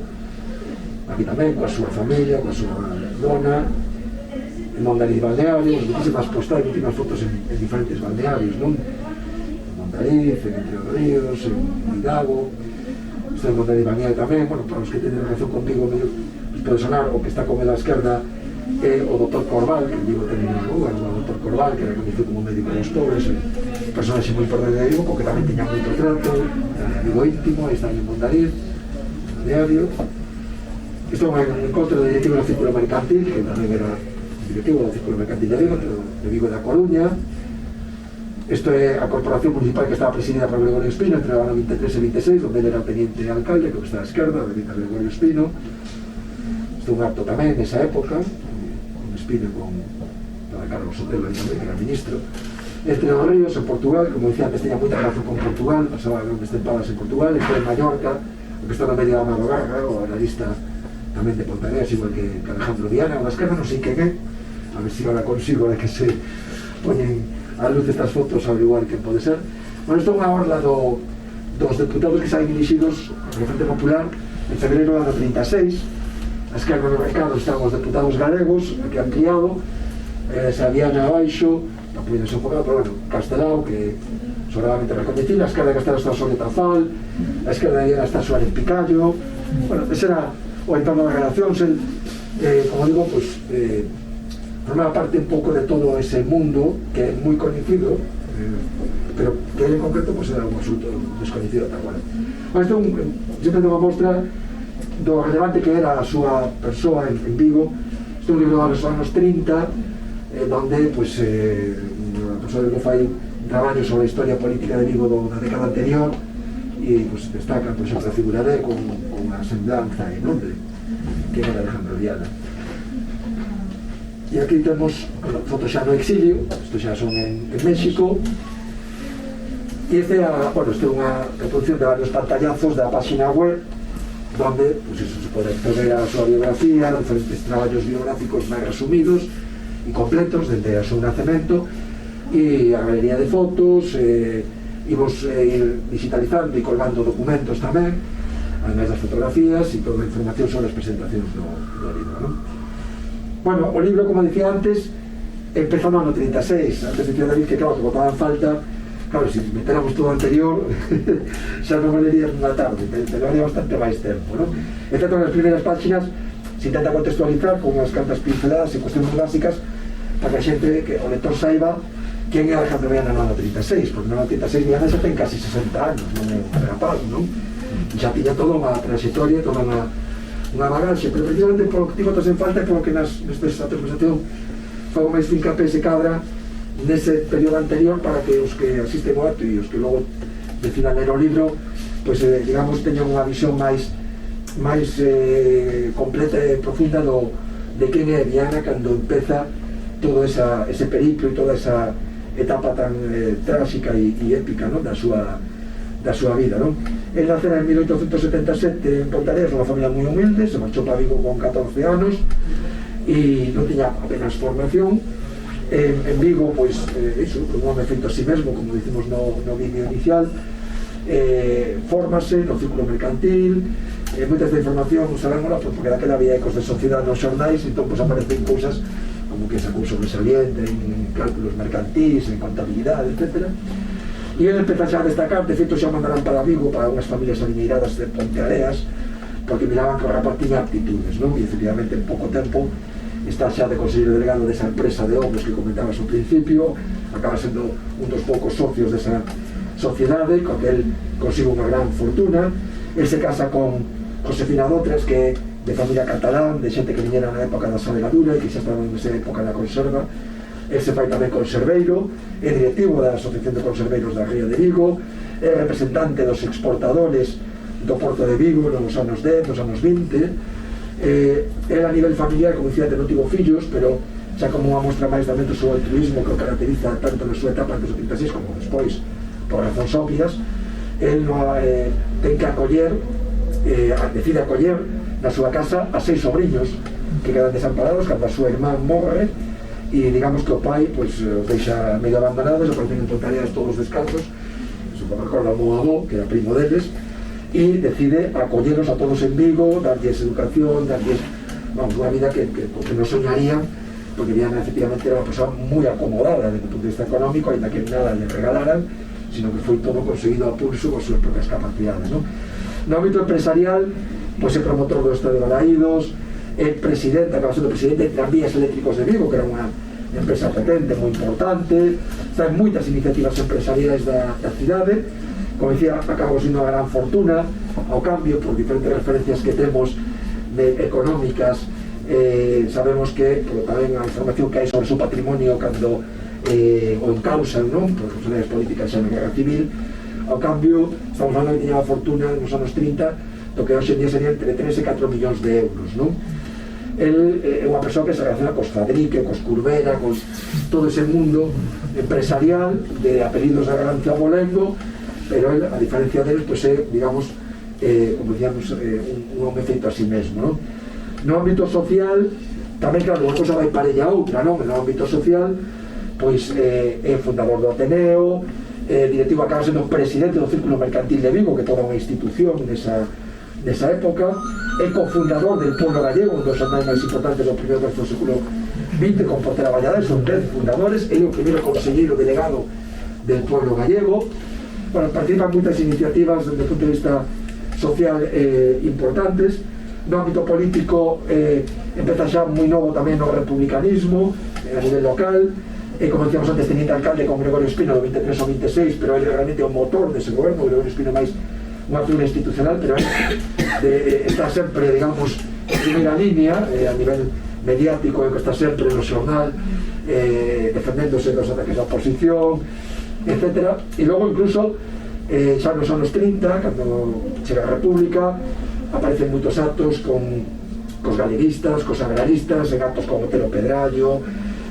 Aquí tamén, coa súa familia, coa súa dona, en Mondariz balneario, muchísimas postales, muchísimas fotos en diferentes balnearios, non? En Mondariz, en Entre os Ríos, en Hidalgo. Isto en Mondariz balneario tamén, bueno, para os que teñen relación contigo, pode sonar o que está con a esquerda é o Dr. Corbal, que en Vigo ten unha rúa, o Dr. Corbal, que era conhecido como médico dos pobres, un personaxe moi importante de Vigo, porque tamén teña moito trato, amigo íntimo. Aí está en Mondariz balneario. Isto é un encontro de directivo do Círculo Mercantil, que tamén era directivo do Círculo Mercantil de Vigo e da Coruña. Isto é a corporación municipal que estaba presidida por Gregorio Espino entre o ano 23 e 26, onde ele era teniente alcalde, que está á esquerda, de Gregorio Espino. Isto é un acto tamén nesa época, con Espino, con Carlos Sotelo, que era ministro. Entre os Ríos, en Portugal, como dicía antes, teña moita relación con Portugal, pasaba grandes tempadas en Portugal. Isto en Mallorca, o que está no medio de Amado Garra, o analista tamén de Pontareas, igual que Alejandro Diana, o da esquerda, non sei quen é, a ver se agora consigo de que se poñen a luz estas fotos, a averiguar quen pode ser. Bueno, isto é unha orla dos deputados que saen dirixidos ao Frente Popular en febrero do ano 36. A esquerda no recado están os deputados galegos, que han criado, Saviana abaixo, non pude desenfocar, pero bueno, Castelao, que sobradamente recoñecida, a esquerda de Castelao está Sonia Tafal, a esquerda de Diana está Suárez Picallo. Bueno, ese era o en torno a relacións, como digo, pues, formaba parte un pouco de todo ese mundo que é moi coñecido, pero que en concreto pues, era un asunto desconocido ata agora. Isto é sempre unha mostra do relevante que era a súa persoa en Vigo. Isto é un libro dos anos 30, donde pues, a persoa que fai un traballo sobre a historia política de Vigo da década anterior, e pues, destaca, por exemplo, a figura de con a semblanza en nombre que era Alejandro Viana. E aquí temos fotos xa no exilio, isto xa son en México, e este é unha reproducción de varios pantallazos da página web, donde pues, eso, se pode acceder a súa biografía, diferentes traballos biográficos máis resumidos e completos desde o seu nacemento, e a galería de fotos, imos ir digitalizando e colgando documentos tamén, ademais das fotografías e toda a información sobre as presentacións do libro, non? Bueno, o libro, como dicía antes, empezou no ano 36. Antes dicía David que, claro, que botaban falta. Claro, se metéramos todo o anterior xa non o lerías nunha tarde, te levaría bastante máis tempo, non? Excepto nas primeiras páxinas se intenta contextualizar con unhas cantas pinceladas e cuestións básicas para que a xente, que o lector saiba quen é Alejandro Viana no ano 36, porque no ano 36 Viana xa ten casi 60 anos, non é un rapaz, non? E xa tiña toda unha trayectoria, toda unha bagaxe, pero precisamente polo que tivo en falta, polo que nesta conversación fago máis fincapé se cadra nese período anterior, para que os que asisten ao acto e os que logo decidan ler o libro, pues, digamos, teñan unha visión máis completa e profunda de quen é Viana cando empeza todo ese periplo e toda esa etapa tan trágica e épica, ¿no? da súa vida, ¿no? Él nacera en 1877 en Pontareas, unha familia moi humilde, se marchou para Vigo con 14 anos e non tiña apenas formación. En Vigo, pois, un home feito a si mesmo, como dicimos no vídeo inicial, fórmase no círculo mercantil, moitas da información sabémola porque daquela había ecos de sociedade nos xornais, entón pois aparecen cousas como que sacou sobresaliente en cálculos mercantis, en contabilidade, etc. E ele empeza xa a destacar, de feito xa mandarán para Vigo, para unhas familias adineiradas de Ponteareas, porque miraban que o rapaz tiña aptitudes, non? E efectivamente en pouco tempo está xa de conselleiro delegado desa empresa de obras que comentabas ao principio, acaba sendo un dos poucos socios desa sociedade, con que el consigue unha gran fortuna. El se casa con Josefina Dotres, que é de familia catalán, de xente que viñera na época da solegadura e que xa estaba nesa época da conserva. El se fai tamén conserveiro, é directivo da Asociación de Conserveiros da Ría de Vigo, é representante dos exportadores do Porto de Vigo nos anos 10, nos anos 20. Era a nivel familiar, como dicía, non tivo fillos, pero xa como unha mostra máis tamén do seu altruismo que o caracteriza tanto na súa etapa antes do 36 como despois, por razóns obvias. El ten que decide acoller na súa casa a 6 sobrinhos que quedan desamparados cando a súa irmán morre, e digamos que o pai pues, os deixa medio abandonados, aparecen en Pontareas todos descalzos, eso me recorda o meu avó, que era primo deles, e decide acolleros a todos en Vigo, darlles educación, darlles, vamos, unha vida que non soñarían, porque Viana efectivamente era unha persoa moi acomodada desde o punto de vista económico, ainda que nada le regalaran, sino que foi todo conseguido a pulso con súas propias capacidades, ¿no? No ámbito empresarial, pues é promotor do Estadio de Balaídos, é presidente, acaba sendo presidente de Tranvías Eléctricos de Vigo, que era unha empresa potente, moi importante, está en moitas iniciativas empresariais da cidade. Como decía, acaba sendo unha gran fortuna, ao cambio, por diferentes referencias que temos económicas, sabemos que, por tamén a información que hai sobre o seu patrimonio cando o encausan, non? Por razones políticas xa na guerra civil, ao cambio, estamos falando que tiña unha fortuna nos anos 30, do que hoxe en día sería entre 3 e 4 millóns de euros, non? El é unha persoa que se relaciona cos Fadrique, cos Curbera, con todo ese mundo empresarial de apelidos de Galancia Molengo, pero él, a diferencia deles, pues é, digamos, como decíamos, un home feito a si mesmo, non? No ámbito social, tamén, claro, unha cosa vai parella a outra, non? No ámbito social, pois é fundador do Ateneo, directivo, acaba sendo presidente do Círculo Mercantil de Vigo, que toda unha institución nesa época, é cofundador del Pueblo Gallego, un dos xornais máis importantes do primeiro do século XX, con Portera Valladares, son 10 fundadores, é o primeiro conselleiro delegado del Pueblo Gallego. Bueno, participan moitas iniciativas desde o punto de vista social importantes. no ámbito político empeza xa moi novo tamén no republicanismo a nivel local, como decíamos antes, teniente alcalde con Gregorio Espino do 23 ao 26, pero ele realmente é o motor dese goberno. Gregorio Espino máis unha figura institucional, pero está sempre, digamos, en primeira línea a nivel mediático, que está sempre no xornal defendéndose dos ataques da oposición, etc. E logo incluso xa nos anos 30, cando chega a República, aparecen moitos actos cos galeguistas, cos agraristas, en actos con Otero Pedrallo,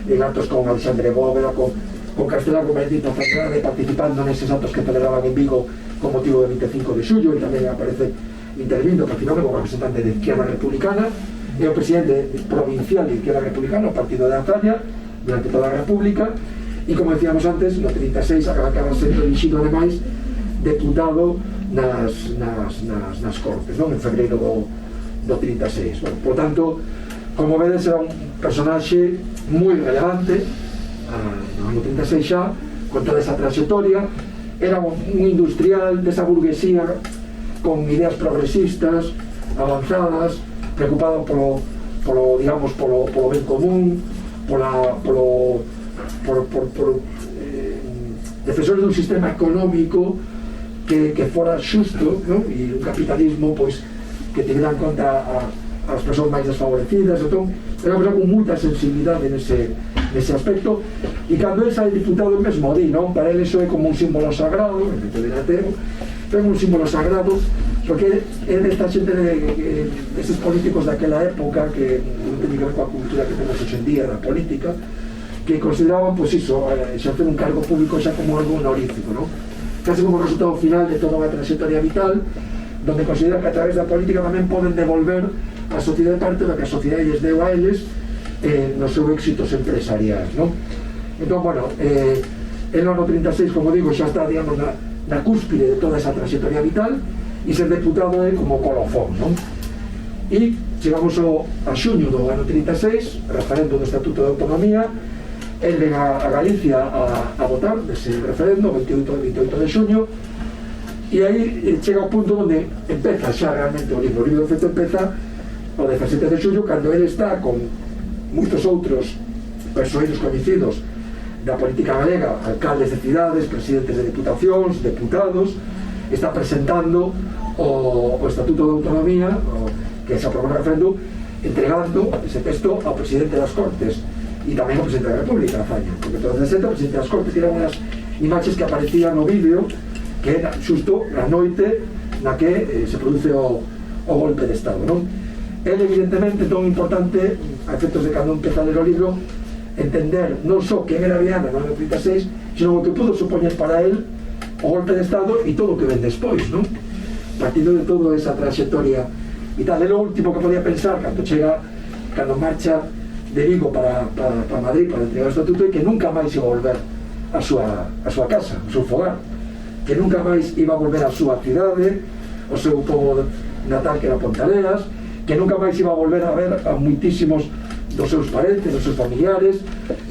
en actos con Alexandre Bóveda, con Castelán, con Benedito Fernández, participando neses actos que celebraban en Vigo con motivo do 25 de xullo. E tamén aparece intervindo prácticamente como representante de Izquierda Republicana, e o presidente provincial de Izquierda Republicana, o partido de Azaña, durante toda a República. E como decíamos antes, no 36 acaba sendo elixido ademais deputado nas Cortes, non? En febreiro do 36. Bueno, por tanto, como vedes, era un personaxe moi relevante no ano 36 xa, con toda esa trayectoria. Era un industrial desa burguesía con ideas progresistas avanzadas, preocupado polo ben común, defensores dun sistema económico que fora xusto, ¿no? E un capitalismo pois que tivera en conta as persoas máis desfavorecidas. Entón, era unha persona con moita sensibilidade nese aspecto, e cando ele sai diputado el mesmo di, non? Para ele iso é como un símbolo sagrado, é un símbolo sagrado, porque é desta xente deses políticos daquela época que non ten que ver coa cultura que temos hoxe en día da política, que consideraban, pois iso, xercer un cargo público xa como algo honorífico, non? Casi como resultado final de toda unha trayectoria vital, donde consideran que a través da política tamén poden devolver a sociedade parte do que a sociedade lles deu a eles nos seus éxitos empresariais, non? Entón, bueno, el ano 36, como digo, xa está, digamos, na cúspide de toda esa trayectoria vital, e ser deputado é como colofón, non? E chegamos a xuño do ano 36, referendo do Estatuto de Autonomía. El ven a Galicia a votar dese referendo, 28 de xuño, e aí chega o punto onde empeza xa realmente o libro. O libro de feito empeza o 17 de xullo, cando ele está con moitos outros persoeiros coñecidos da política galega, alcaldes de cidades, presidentes de diputacións, deputados. Está presentando o Estatuto de Autonomía, que se aprobou no referendo, entregando ese texto ao presidente das Cortes e tamén ao presidente da República, Azaña, porque todo o presidente das Cortes tiran unhas imaxes que aparecían no vídeo, que era xusto a noite na que se produce o golpe de Estado, non? Ele, evidentemente, tão importante a efectos de cando empeza a ler o libro, entender non só quen era Viana no ano 36, sino o que pudo supoñer para él o golpe de Estado e todo o que ven despois, non? Partindo de toda esa trayectoria e tal. É o último que podía pensar cando marcha de Vigo para Madrid para entregar o Estatuto, e que nunca máis iba a volver a súa casa, ao seu fogar, que nunca máis iba a volver á súa cidade, ao seu pobo natal, que era Pontareas, que nunca máis iba a volver a ver a moitísimos dos seus parentes, dos seus familiares,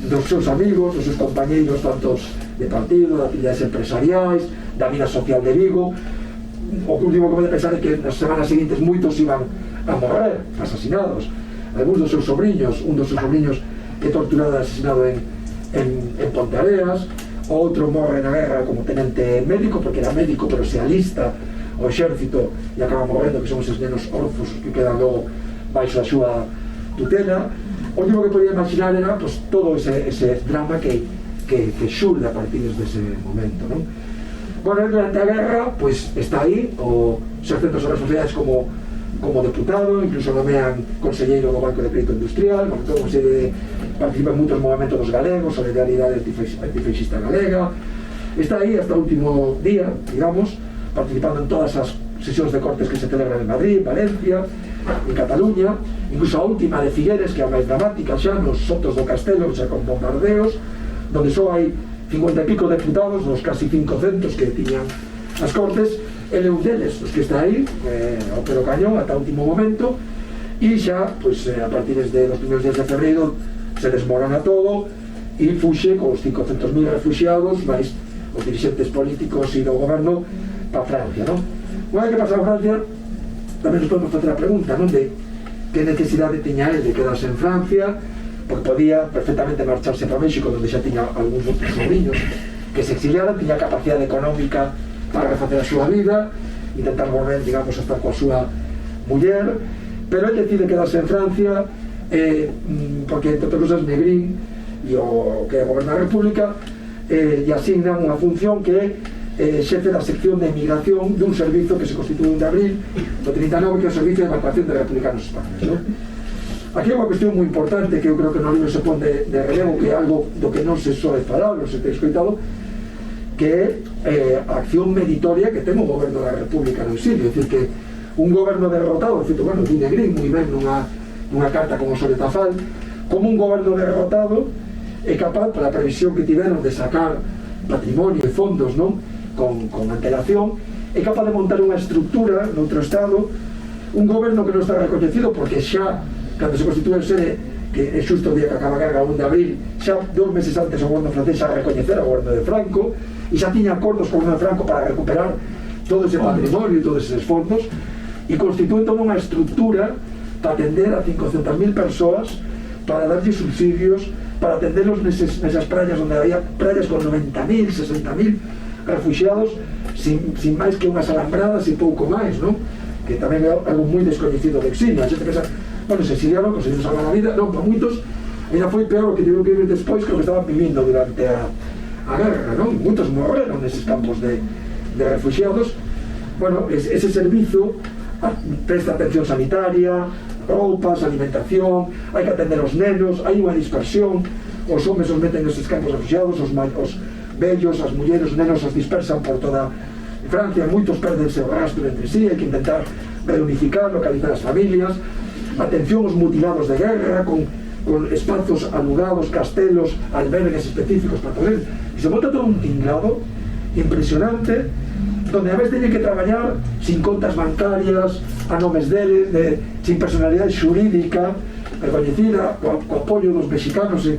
dos seus amigos, dos seus compañeiros, tantos de partido, de actividades empresariais, da vida social de Vigo. O último que pode pensar é que nas semanas seguintes moitos iban a morrer, asasinados. Algúns dos seus sobrinhos, un dos seus sobrinhos é torturado e asesinado en Pontareas, outro morre na guerra como tenente médico, porque era médico pero se alista ao exército e acaba morrendo, que son esos nenos orfos que quedan logo baixo a súa tutela. O último que podía imaginar era pues, todo ese drama que xurde a partir dese momento, non? Bueno, durante a guerra pues, está aí o exercendo as responsabilidades como deputado, incluso nomean conselleiro do Banco de Crédito Industrial, participa en moitos movimentos dos galegos, Solidaridade Antifeixista Galega. Está aí hasta o último día, digamos, participando en todas as sesións de cortes que se celebran en Madrid, Valencia, en Cataluña, incluso a última de Figueres, que é a máis dramática xa, nos Sotos do Castelo, xa con bombardeos, donde só hai 50 e pico deputados, nos casi 500 que tiñan as cortes. Ele é un deles, os que está aí, ao pé do cañón, ata o último momento, e xa, pues, a partir dos primeiros días de febreiro, se desmorona todo, e fuxe con os 500.000 refugiados, máis os dirigentes políticos e do goberno, para Francia, non? Unha vez que pasa a Francia, tamén nos podemos facer a pregunta, non, de que necesidade tiña el de quedarse en Francia, porque podía perfectamente marcharse para México, onde xa tiña algúns outros sobrinhos que se exiliaran, tiña capacidade económica para refacer a súa vida, intentar volver, digamos, a estar coa súa muller, pero ele decide quedarse en Francia porque, entre outras cosas, Negrín e o que goberna a República lle asignan unha función que é xefe da sección de emigración dun servizo que se constituiu en abril do 39, que é o Servicio de Evacuación de Republicanos Españoles, non? Aquí é unha cuestión moi importante que eu creo que no libro se pon de relevo, que é algo do que non se soe falar, non se te escoitado, que é a acción meritoria que ten o goberno da República no exilio. É dicir, que un goberno derrotado, é dicir, bueno, di Negrín moi ben nunha carta como Soletafal, como un goberno derrotado é capaz, pola previsión que tiveron de sacar patrimonio e fondos, non, con antelación, é capaz de montar unha estructura noutro estado, un goberno que non está recoñecido porque xa cando se constitúe en sede, que é xusto o día que acaba a guerra, o 1 de abril, xa 2 meses antes o goberno francés xa recoñecera o goberno de Franco, e xa tiña acordos con o goberno de Franco para recuperar todo ese patrimonio e todos eses fondos, e constitúen toda unha estructura para atender a 500.000 persoas, para darlle subsidios, para atenderlos nesas praias onde había praias con 90.000, 60.000 refugiados, sin máis que unhas alambradas e pouco máis, non? Que tamén é algo moi descoñecido de exilio. A xente pensa, bueno, se exiliaron, conseguiron salvar a vida. Non, para moitos ainda foi peor o que tiveron que vivir despois que o que estaban vivindo durante a guerra, non? Moitos morreron neses campos de refugiados. Bueno, ese servizo presta atención sanitaria, roupas, alimentación, hai que atender os nenos, hai unha dispersión, os homes os meten neses campos refugiados, os vellos, as mulleres, os nenos os dispersan por toda Francia, moitos perdense o rastro entre sí, hai que intentar reunificar, localizar as familias, atención aos mutilados de guerra, con espazos alugados, castelos, albergues específicos para poder, e se monta todo un tinglado impresionante, donde a vez teñen que traballar sin contas bancarias, a nomes deles, sin personalidade xurídica recoñecida, co apoio dos mexicanos en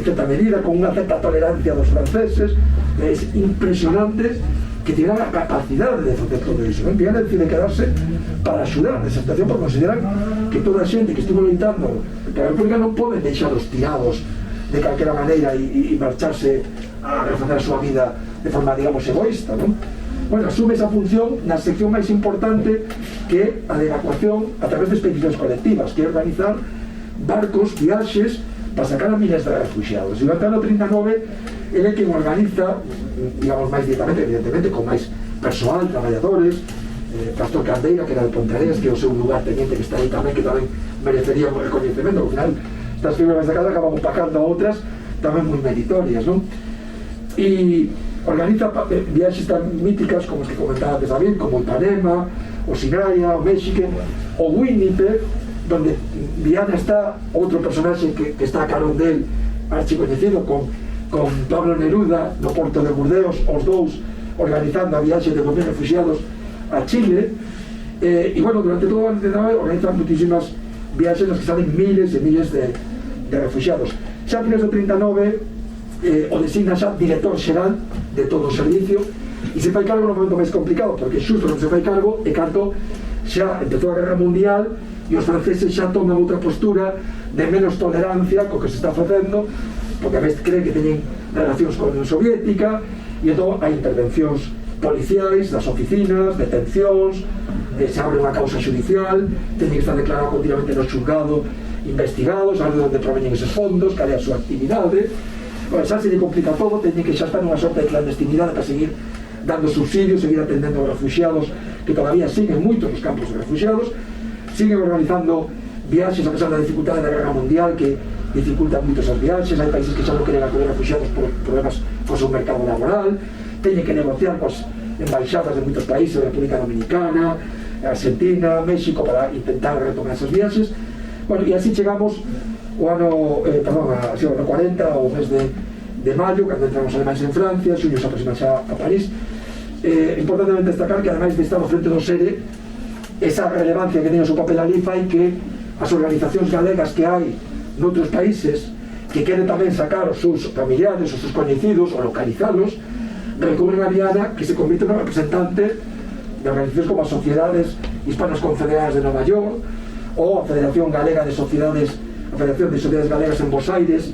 certa medida, con unha certa tolerancia dos franceses. É impresionante que tiveran a capacidade de facer todo iso, non? Vienen de quedarse para axudar nesa situación, porque consideran que toda a xente que estuvo loitando que a República non pode deixalos tirados de calquera maneira e marcharse a refacer a súa vida de forma, digamos, egoísta, non? Bueno, asume esa función na sección máis importante, que é a de evacuación a través de expedicións colectivas, que é organizar barcos, viaxes para sacar a miles de refugiados. E durante o ano 39 ele é quen organiza, digamos, máis directamente, evidentemente, con máis persoal, traballadores, Pastor Candeira, que era de Ponteareas, que é o seu lugar teniente que está aí tamén, que tamén merecería un reconhecemento. Ao final, estas figuras da casa acaban opacando a outras tamén moi meritorias, non? E organiza viaxes tan míticas como os que comentaba antes David, como o Ipanema, o Sinaia, o México, o Winnipeg, donde Viana está, outro personaxe que está a carón del, archicoñecido, con Pablo Neruda no porto de Burdeos, os dous organizando a viaxe de 2.000 refugiados a Chile. E bueno, durante todo o ano 19 organizan muchísimas viaxes nas que salen miles e miles de refugiados. Xa a finales do 39 o designa xa director xeral de todo o servicio, e se fai cargo no momento máis complicado, porque xusto non se fai cargo e canto xa empezou a Guerra Mundial e os franceses xa toman outra postura de menos tolerancia co que se está facendo, porque a vez creen que teñen relacións con a Unión Soviética, e entón hai intervencións policiais das oficinas, detencións, se abre unha causa judicial, teñen que estar declarado continuamente no xulgado, investigados, a ver de onde proveñen eses fondos, cal é a súa actividade. Bueno, xa se lle complica todo, teñen que xa estar nunha sorte de clandestinidade para seguir dando subsidios, seguir atendendo aos refugiados que todavía siguen moitos nos campos de refugiados, siguen organizando viaxes a pesar da dificultade da Guerra Mundial, que dificultan moito esas viaxes. Hai países que xa non queren acudir refugiados por problemas co seu mercado laboral, teñen que negociar coas embaixadas de moitos países, República Dominicana, Argentina, México, para intentar retomar esas viaxes. Bueno, e así chegamos o ano, así, o ano 40, o mes de maio, cando entramos alemães en Francia, xuño se aproxima xa a París. Importantemente destacar que, ademais de estar ao frente do SERE, esa relevancia que teña o seu papel ali fai que as organizacións galegas que hai noutros países que queren tamén sacar os seus familiares, os seus coñecidos, ou localizalos, recurren a Viana, que se convirte no representante de organizacións como as sociedades Hispanas Confederadas de Nova York, ou a Federación Galega de Sociedades, a Federación de Sociedades Galegas en Bos Aires,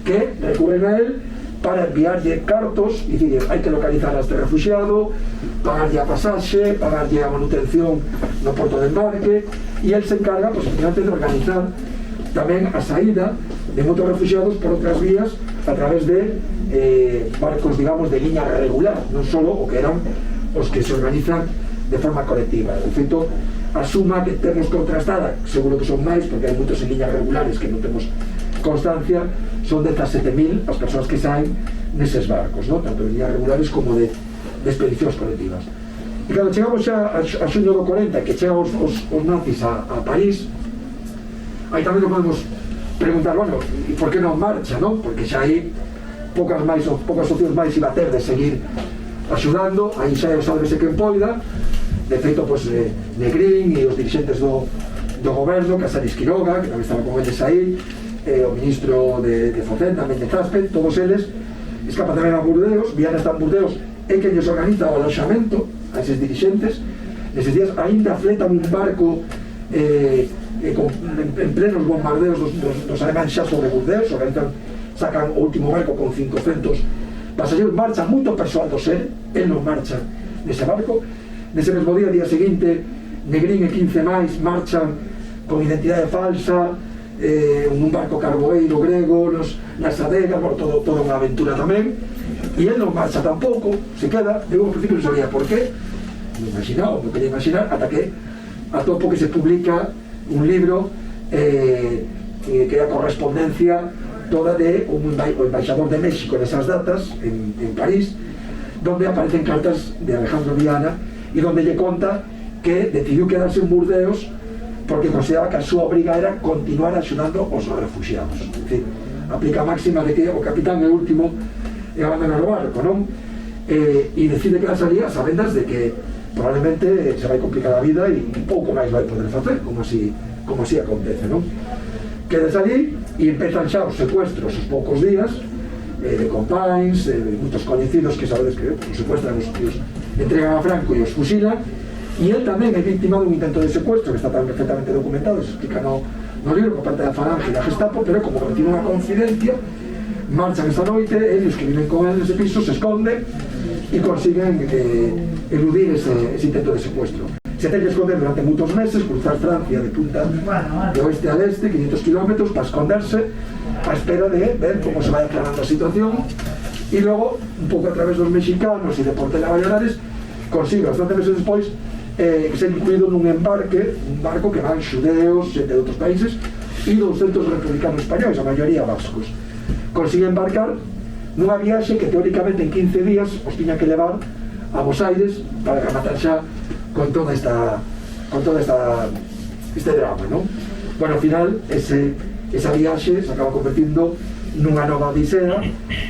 que recurren a él para enviarlle cartos e dicir, hai que localizar a este refugiado, pagarlle a pasaxe, pagarlle a manutención no porto de embarque, e él se encarga, pues, de organizar tamén a saída de moitos refugiados por outras vías a través de barcos, digamos, de liña regular, non só o que eran os que se organizan de forma colectiva. De feito, a suma que temos contrastada, seguro que son máis, porque hai moitos en liñas regulares que non temos constancia, son 17.000 as persoas que saen neses barcos, ¿no? Tanto de liñas regulares como de expedicións colectivas. E cando chegamos xa a xuño do 40, que chegan os nazis a París, aí tamén nos podemos preguntar, bueno, e por que non marcha, non? Porque xa aí poucas opcións máis iba a ter de seguir axudando, aí xa o sálvese quen poida. De feito, pues, Negrín e os dirixentes do goberno, Casares Quiroga, que tamén estaba con eles aí, o ministro de Facenda, Méndez Caspe, todos eles escapan tamén a Burdeos, Viana está en Burdeos, é que lles organiza o aloxamento a eses dirixentes. Neses días ainda fletan un barco en plenos bombardeos dos alemanes xa sobre Burdeos, sacan o último barco con 500 pasajeros, marchan moito persoal do SER, el non marcha nese barco. Nese mesmo día seguinte, Negrín e 15 máis marchan con identidade falsa un barco carboeiro grego nas adegas, bueno, toda unha aventura tamén, e el non marcha tampouco, se queda. Eu ao principio non sabía por qué, non quería imaginar, ata que atopo que se publica un libro que é a correspondencia toda de o embaixador de México nesas datas en París, donde aparecen cartas de Alejandro Viana e donde lle conta que decidiu quedarse en Burdeos porque consideraba que a súa obriga era continuar axudando os refugiados. En fin, aplica a máxima de que o capitán é o último e abandonar o barco, non? E decide quedarse ali a sabendas de que probablemente se vai complicar a vida e pouco máis vai poder facer, como así acontece, non? Quedes ali e empezan xa os secuestros os poucos días de compañes, moitos coñecidos que sabedes que os secuestran, os entregan a Franco e os fusilan, e él tamén é víctima dun intento de secuestro que está tan perfectamente documentado, se explica no libro por parte da Falange e da Gestapo, pero como continúa a confidencia, marchan esta noite, ellos que viven con él nese piso se esconden e consiguen eludir ese intento de secuestro. Se ten que esconder durante moitos meses, cruzar Francia de punta de oeste a leste, 500 kilómetros, para esconderse a espera de ver como se vai aclarando a situación, e logo, un pouco a través dos mexicanos e de Portela Valladares, consigue bastante meses despois ser incluído nun barco que van xudeos, xente de outros países e 200 republicanos españoles, a maioría vascos. Consigue embarcar nunha viaxe que teóricamente en 15 días os tiña que levar a Bos Aires para rematar xa con todo este drama, non? Bueno, ao final esa viaxe se acaba convertindo nunha nova odisea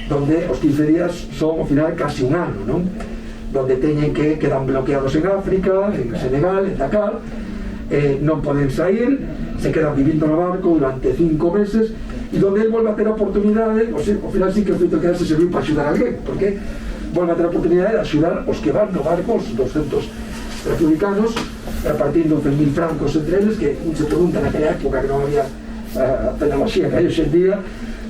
donde os 15 días son ao final casi un ano, non? Donde quedan bloqueados en África, en Senegal, en Dakar, non poden sair, se quedan vivindo no barco durante 5 meses, e donde él volve a ter a oportunidade, ao final sí que o feito de quedarse serviu para axudar a alguén, porque volve a ter a oportunidade de axudar os que van no barco, os 200 republicanos, repartindo 100.000 francos entre eles, que se pregunta naquela época que non había a tecnoloxía que hai hoxe en día,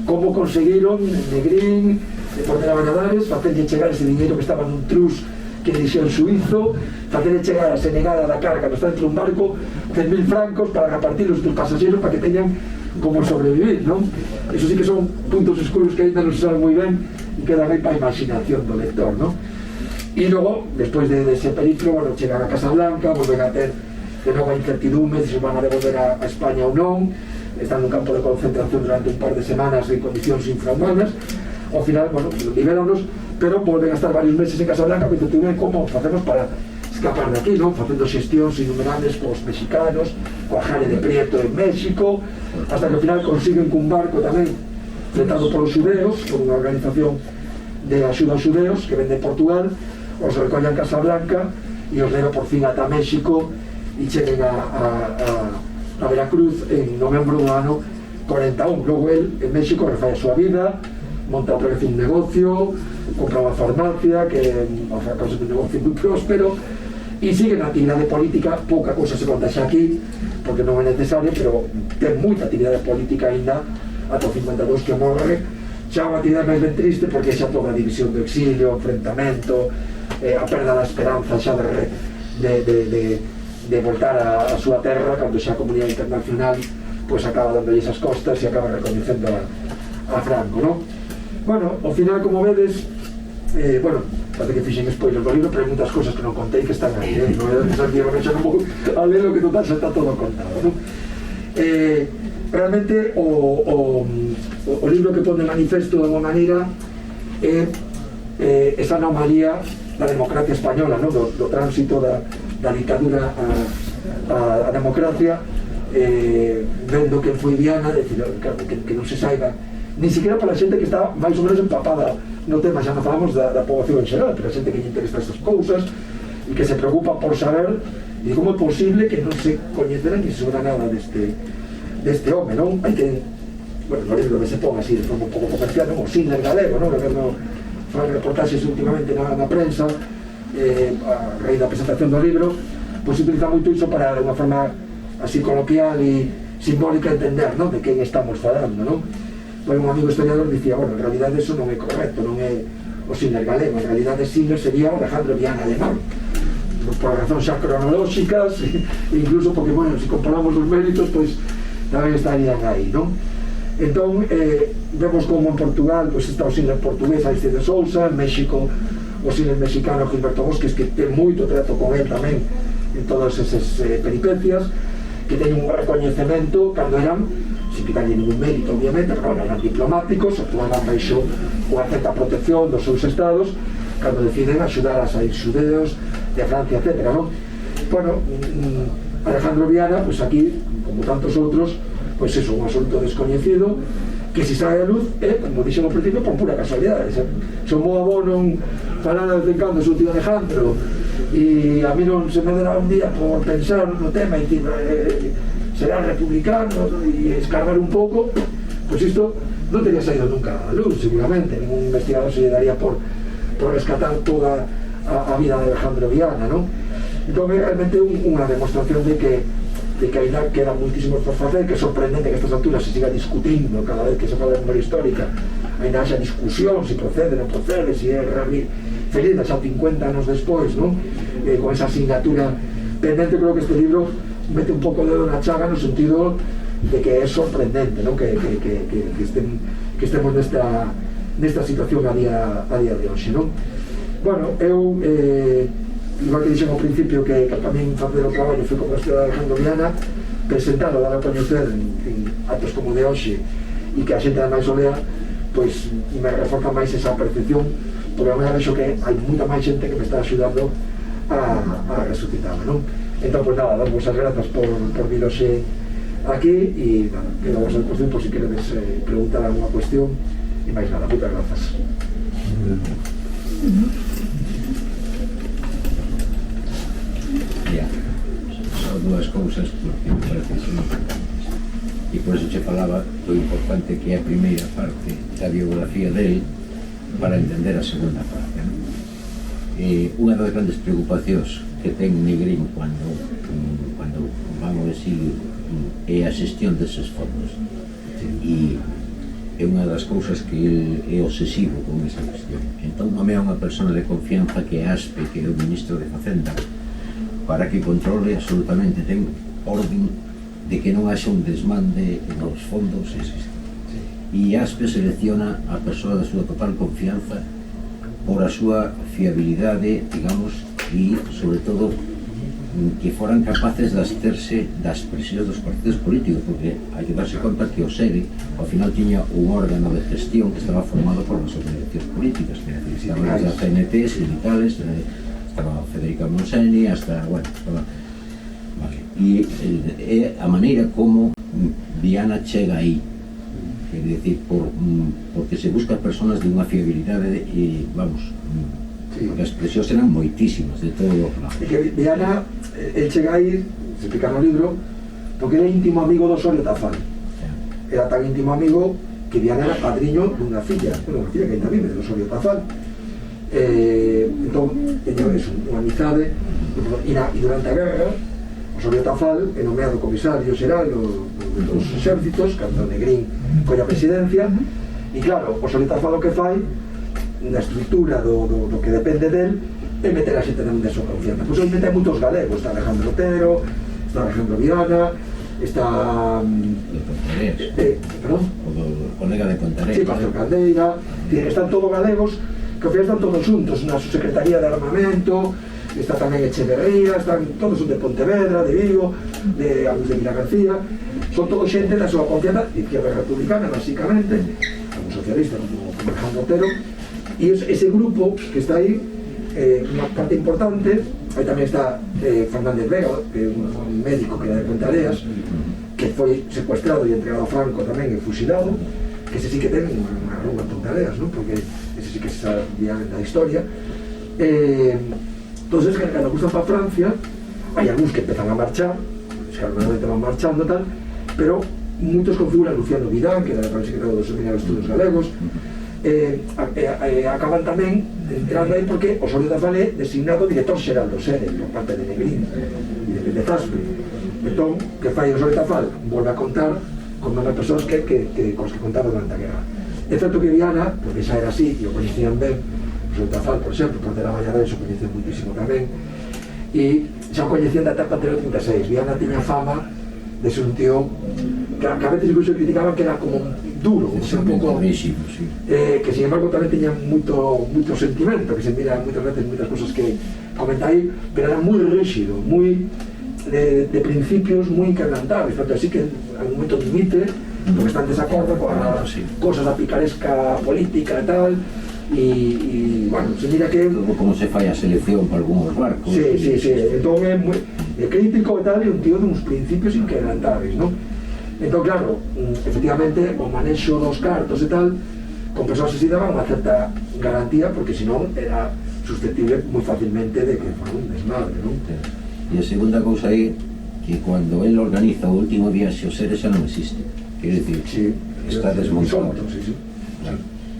como conseguiron Negrín, Portela Valladares, facerlle chegar ese dinheiro que estaba nun trus que dixía en suizo, facerlle chegar a Senegal a Dakar cando está dentro un barco 100.000 francos para repartirlos entre os pasaxeros para que teñan como sobrevivir, non? Eso sí que son puntos escuros que ainda non se saben moi ben e quedan aí para a imaginación do lector, non? E logo, despois de ese periplo, bueno, chegan a Casablanca, volven a ter de novo a incertidumbre se van a devolver a España ou non, están nun campo de concentración durante un par de semanas en condicións infrahumanas. Ao final, bueno, libéranos, pero volven a estar varios meses en Casablanca porque tiven como facemos para escapar de aquí, non? Facendo xestións innumerables cos mexicanos, coa Jare de Prieto en México, hasta que ao final consiguen cun barco tamén fletado polos xudeos, por unha organización de axuda aos xudeos que vende Portugal, os recollan Casablanca e os leva por fin ata México e cheguen a Veracruz en novembro do ano 41. Logo el en México refai a súa vida, monta outra vez un negocio, compra unha farmacia que é un negocio moi próspero, e sigue na actividade política. Pouca cousa se conta xa aquí porque non é necesario, pero ten moita actividade política ainda ata o 52 que morre. Xa unha actividade máis ben triste porque xa toda a división do exilio, enfrentamento, a perda da esperanza xa de voltar a súa terra, cando xa a comunidade internacional pois acaba dándolle esas costas e acaba reconhecendo a Franco, non? Bueno, ao final, como vedes, bueno, parece que fixen spoiler do libro, pero hai moitas cosas que non contei que están aí, non é necesario que xa non vou a ler o que total xa está todo contado, non? Realmente o libro que pone manifesto de unha maneira é esa anomalía da democracia española, non? Do tránsito da dictadura a democracia, vendo que foi Viana, decir, que non se saiba ni siquiera para a xente que está máis ou menos empapada no tema. Xa non falamos da poboación en xeral, pero a xente que lle interesa estas cousas e que se preocupa por saber e como é posible que non se coñecera ni se sobra nada deste home, non? Hai que, bueno, no libro que se pon así de forma un pouco comercial, non? O Sidner galego, non? Que non fan reportaxes últimamente na prensa a raíz da presentación do libro, pois se utiliza moito iso para de unha forma así coloquial e simbólica entender, non? De quen estamos falando, non? Pois un amigo historiador dicía, bueno, en realidad eso non é correcto, non é o Sidner galego, en realidad Sidner sería o Alejandro Viana alemán, por razóns xa cronolóxicas, incluso porque, bueno, se comparamos os méritos, pois tamén estarían aí, non? Entón, vemos como en Portugal pois está o Sidner portugués, Aiste de Sousa, en México o Sidner mexicano, Gilberto Bosques, que ten moito trato con él tamén en todas esas peripecias, que teñen un recoñecemento cando eran, sin quitarlle ningún mérito obviamente, pero bueno, eran diplomáticos, actuaban baixo unha certa protección dos seus estados cando deciden axudar a sair xudeos de Francia, etc. ¿no? Bueno, Alejandro Viana, pues aquí, como tantos outros, pues eso, un asunto descoñecido que si sae a luz como dixen ao principio, por pura casualidade. Son moi abono falar de cando o tío Alejandro e a mí non se me dará un día por pensar no tema e será republicano e escarbar un pouco, pois isto non teria saído nunca a luz, seguramente ningún investigador se lle daría por rescatar toda a vida de Alejandro Viana, non? Entón é realmente unha demostración de que ainda quedan moitísimos por facer, que é sorprendente que a estas alturas se siga discutindo cada vez que se fala de memoria histórica, ainda haxa discusión se procede, non procede, se é feliz xa 50 anos despois, non? Con esa asignatura pendente. Creo que este libro mete un pouco dedo na chaga no sentido de que é sorprendente, non? Que estemos nesta situación a día de hoxe, non? Bueno, eu igual que dixen ao principio que tamén facer o traballo foi como a historia de Alejandro Viana, presentado, dar a coñecer en actos como de hoxe e que a xente ademais o lea, pois me reforza máis esa percepción, porque a mí vexo que hai moita máis xente que me está axudando a resucitarme, non? Entón, pois nada, darvos as grazas por vir hoxe aquí e nada, quedo a vosa disposición por si queredes preguntar alguna cuestión e máis nada, moitas grazas. Só dúas cousas porque me parece que son importantes e por eso che falaba do importante que é a primeira parte da biografía del para entender a segunda parte, non? Unha das grandes preocupacións que ten Negrín cando van ao exilio é a xestión deses fondos e é unha das cousas que ele é obsesivo con esa cuestión. Entón mamea unha persona de confianza que é Aspe, que é o ministro de Facenda, para que controle absolutamente, ten orden de que non haxa un desmande nos fondos e Aspe selecciona a persoa da súa total confianza por a súa fiabilidade, digamos, e sobre todo que foran capaces de absterse das presións dos partidos políticos, porque hai que darse conta que o SERE ao final tiña un órgano de gestión que estaba formado por as organizacións políticas, que estaban as da CNT, sindicales, estaba Federica Monseni, hasta, bueno, estaba, vale. E é a maneira como Viana chega aí, quer decir, porque se busca personas de unha fiabilidade e, vamos, porque as presións eran moitísimas de todo o lado. E que Viana, el chega aí, se explica no libro, porque era íntimo amigo do Osorio Tafal. Era tan íntimo amigo que Viana era padriño dunha filla, unha filla que ainda vive, do Osorio Tafal. Entón, teño unha amizade, e E durante a guerra Osorio Tafall é nomeado comisario xeral dos exércitos cando Negrín colla presidencia e claro, Osorio Tafall o que fai na estrutura do que depende del é meter a xente de súa confianza. Pois hoy mete moitos galegos, está Alejandro Otero, está Alejandro Viana, está perdón? O colega de Pontevedra, sí, Pastor Caldeira, están todos galegos que ao final están todos xuntos na subsecretaría de armamento, está tamén Echeverría, están todos de Pontevedra, de Vigo, de Vila García, son todos xente da súa confianza de izquierda republicana, basicamente, algún socialista como Alejandro Otero, e ese grupo que está aí, unha parte importante. Aí tamén está Fernández Vega, que é un médico que era de Ponteareas, que foi secuestrado e entregado a Franco tamén e fusilado, que ese sí que ten unha rúa en Ponteareas, ¿no? Porque ese sí que se sabía da historia. Entonces, cando cruzan para Francia, hai algúns que empezan a marchar, normalmente van marchando tal, pero moitos configuran Luciano Vidán, que era o secretario dos Seminarios de Estudos Galegos, acaban tamén entrando aí porque Osorio Tafall é designado director xeral do SEDE por parte de Negrín e de Zaspe. Entón, que fai Osorio Tafall? Volve a contar con novas persoas con as que contaba durante a guerra. É certo que Viana, porque xa era así e o coñecían ben, Osorio Tafall, por exemplo, por ter a Valladares o coñecían muitísimo tamén, e xa o coñecían da etapa anterior 36. Viana tiña fama de ser un tío que a veces incluso criticaban que era como duro, un pouco que sin embargo tamén teña moito sentimento, que se mira moitas veces moitas cosas que comenta aí, pero era moi rígido, moi de principios moi inquebrantables, tanto así que en algún momento admite que está en desacordo con cosas da picaresca política e tal, e bueno, se mira que como se fai a selección para algúns barcos. Sí, entón é moi crítico e tal, e un tío de uns principios inquebrantables, non? Entón, claro, efectivamente, o manexo dos cartos e tal, con persoas así daban unha certa garantía, porque senón era susceptible moi facilmente de que fora un desmadre, non? E a segunda cousa é que cando él organiza o último viaxe ao SEDE xa non existe. Quer dicir, sí, está desmontado. Sí. Claro.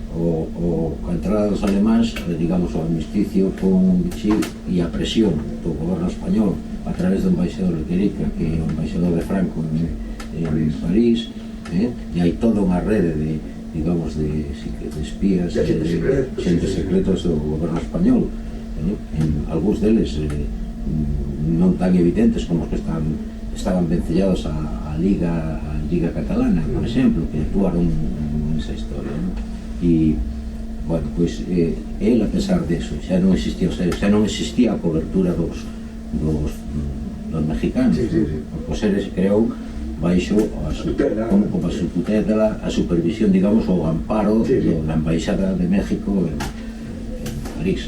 A entrada dos alemáns, digamos, o armisticio con Vichy e a presión do goberno español a través do embaixador de Querica, que é o embaixador de Franco en París, e hai toda unha rede de, digamos, de espías, de xentes secretos do goberno español, en algúns deles non tan evidentes como os que estaban vencellados a Liga Catalana, por exemplo, que actuaron nesa historia, e, bueno, pois, él, a pesar deso, xa non existía a cobertura dos mexicanos, porque o SEDE se creou baixo a su tutela, a supervisión, digamos, o amparo da Embaixada de México en París.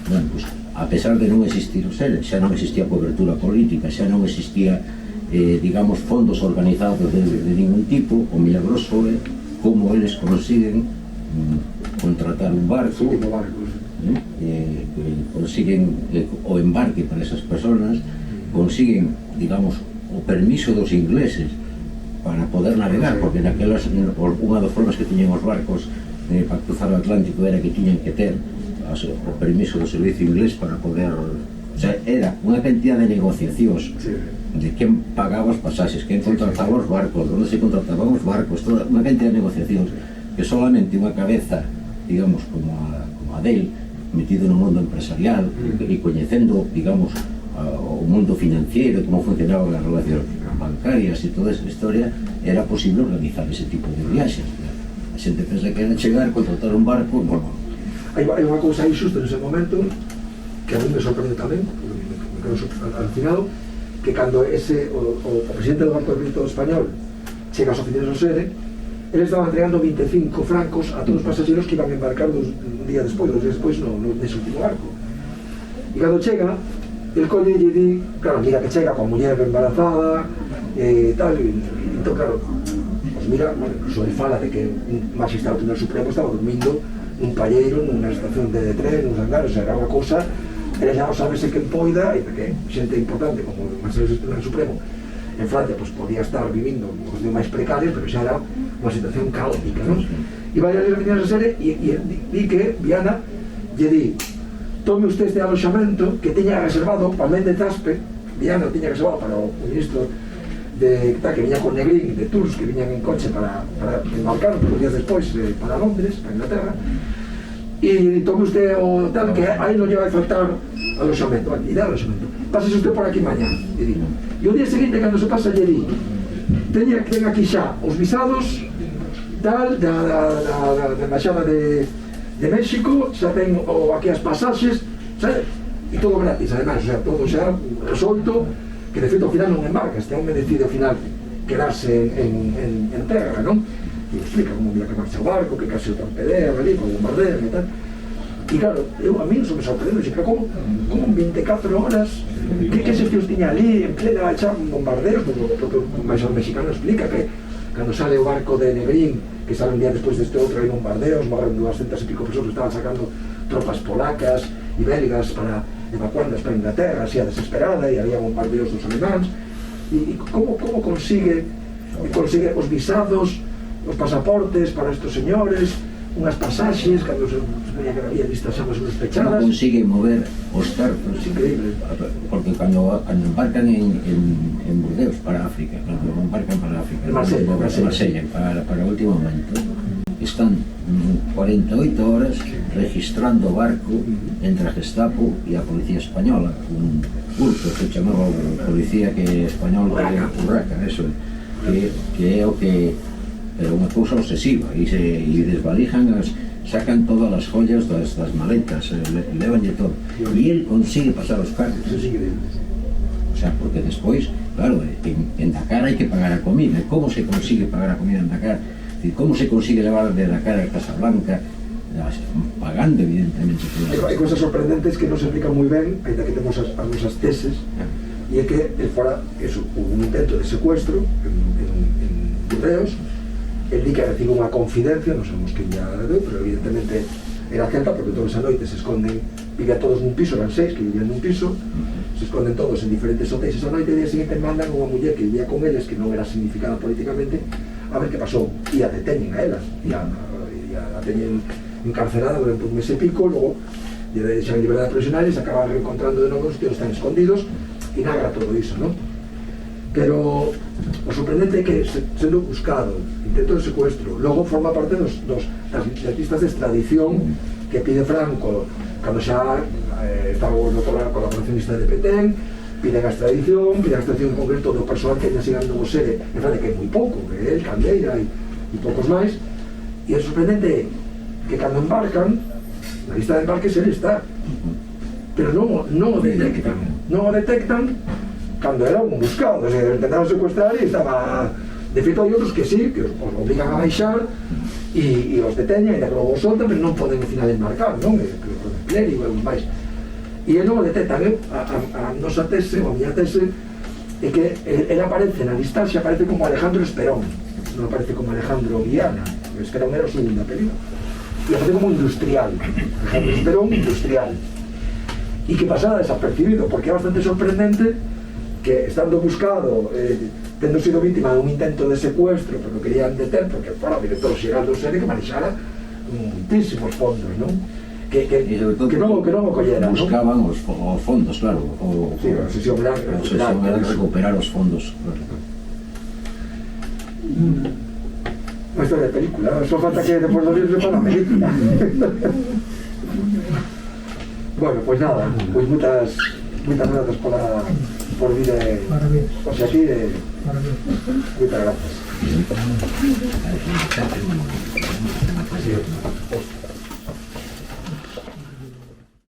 Bueno, pues, a pesar de non existir o SEDE, xa non existía cobertura política, xa non existía, digamos, fondos organizados de ningún tipo. O milagroso é como eles consiguen contratar un barco, consiguen o embarque para esas personas, consiguen, digamos, o permiso dos ingleses para poder navegar, porque naquelas, unha das formas que tiñen os barcos para cruzar o Atlántico era que tiñan que ter o permiso do servicio inglés para poder, o sea, era unha cantidad de negociacións de quen pagaba os pasaxes, quen contrataba os barcos, onde se contrataban os barcos, toda unha cantidad de negociacións que solamente unha cabeza, digamos, como a del, metido no mundo empresarial e coñecendo, digamos, o mundo financiero, como funcionaban as relacións bancarias e toda esa historia, era posible organizar ese tipo de viaxes. A xente pensa que era chegar, contratar un barco, bueno. Hai unha cousa aí xusto nese momento que a mí me sorprende tamén, me quedo alucinado, que cando o presidente do Banco Agrícola Español chega ás oficinas do SEDE, eles estaban entregando 25 francos a todos os pasaxeros que iban a embarcar un día despois, 2 días despois, nese último barco. E cando chega, el colle lle di, claro, mira que chega con muller embarazada e tal, e entón, claro, pues mira, bueno, incluso ele fala de que un magistrado do Tribunal Supremo estaba dormindo nun palleiro, nunha estación de tren, nos hangares, era unha cousa, ele xa non sabese quen poida, e porque xente importante como o magistrado do Tribunal Supremo en Francia, pues podía estar vivindo en condicións máis precarias, pero xa era unha situación caótica, non? E vai a ler a miña serie e di que Viana lle di tome usted este alojamento que tiña reservado para Méndez Aspe, Viana tiña reservado para o ministro que viña con Negrín de Tours, que viñan en coche para embarcar uns días despois para Londres, para Inglaterra, e tome usted o tal que aí non lle vai faltar alojamento, e dá alojamento, pásese usted por aquí mañá, e o día seguinte cando se pasa lle di, ten aquí xa os visados tal da Embaixada de México, xa ten aquí as pasaxes, e todo gratis, además, o sea, todo xa resolto, que de feito ao final non embarca, este home decide ao final quedarse en terra, non? E explica como había que marcha o barco, que case o torpedeo ali, con o bombardeo e tal. E claro, a mí non me sorprendeu, pero como en 24 horas, que xestións tiña ali, en plena xa bombardeos, como o propio embaixador mexicano explica que cando sale o barco de Negrín, que sale un día despois deste outro, hai bombardeos, morren 200 e pico persoas que estaban sacando tropas polacas e belgas para evacuarlas para Inglaterra, así a desesperada, e había bombardeos dos alemáns, e como consigue os visados, os pasaportes para estos señores, unhas pasaxes, cando se supoña que había listas xa máis pechadas. Non consigue mover os cartos, é increíble, porque cando embarcan en Burdeos para África, cando embarcan para África, en Marsella, para o último momento, están 48 horas registrando o barco entre a Gestapo e a Policía Española, un curso que chamaba o policía español Urraca, eso, que é o que é unha cousa obsesiva, e desvalijan, sacan todas as joyas das maletas, levanlle todo, e el consigue pasar os cartos. O sea, porque despois, claro, en Dakar hai que pagar a comida. Como se consigue pagar a comida en Dakar? Como se consigue levar de Dakar a Casablanca? Pagando, evidentemente. Hai cosas sorprendentes que non se explican moi ben, ainda que temos as nosas teses, e é que fora un intento de secuestro en Burdeos. El di que recibe unha confidencia, non sabemos que ya deu, pero evidentemente era certa, porque toda esa noite se esconden, vivían todos nun piso, eran 6 que vivían nun piso, se esconden todos en diferentes hotéis esa noite, e o día seguinte mandan unha muller que vivía con eles, que non era significada políticamente, a ver que pasou, e a deteñen a elas, e a teñen encarcelada durante un mes e pico, logo lle deixan en liberdade provisional e se acaban reencontrando de novo, os tíos están escondidos, e narra todo iso, non? Pero o sorprendente é que, sendo buscado, intento de secuestro, logo forma parte das listas de extradición que pide Franco cando xa estaba o colaboracionista de Petén, piden a extradición en concreto do persoal que ainda sigan no sede, en frente que é moi pouco, que é el, Candeira e poucos máis, e o sorprendente é que cando embarcan, na lista de embarques ele está, pero non o detectan cando era un buscado, se intentaron secuestrar e estaba... De feito, hai outros que sí, que os obligan a baixar e os deteñen, e logo os soltan, pero non poden ao final embarcar, non? Que os clérigo e máis. E non o detectan, a nosa tese, ou a miña tese, é que ele aparece na distancia, aparece como Alejandro Esperón, non aparece como Alejandro Viana, porque Esperón era o segundo apelido. E aparece como industrial, Alejandro Esperón, industrial. E que pasaba desapercibido, porque é bastante sorprendente que estando buscado, tendo sido víctima dun intento de secuestro, pero querían deter, porque fora o director xeral do sede que manexara muitísimos fondos, non? Que non o collera, non? Buscaban os fondos, claro. Sí, a sesión era recuperar os fondos, claro. Unha historia de película, só falta que depois do libro para a película. Bueno, pois nada, pois moitas grazas por vir hoxe aquí, moitas grazas.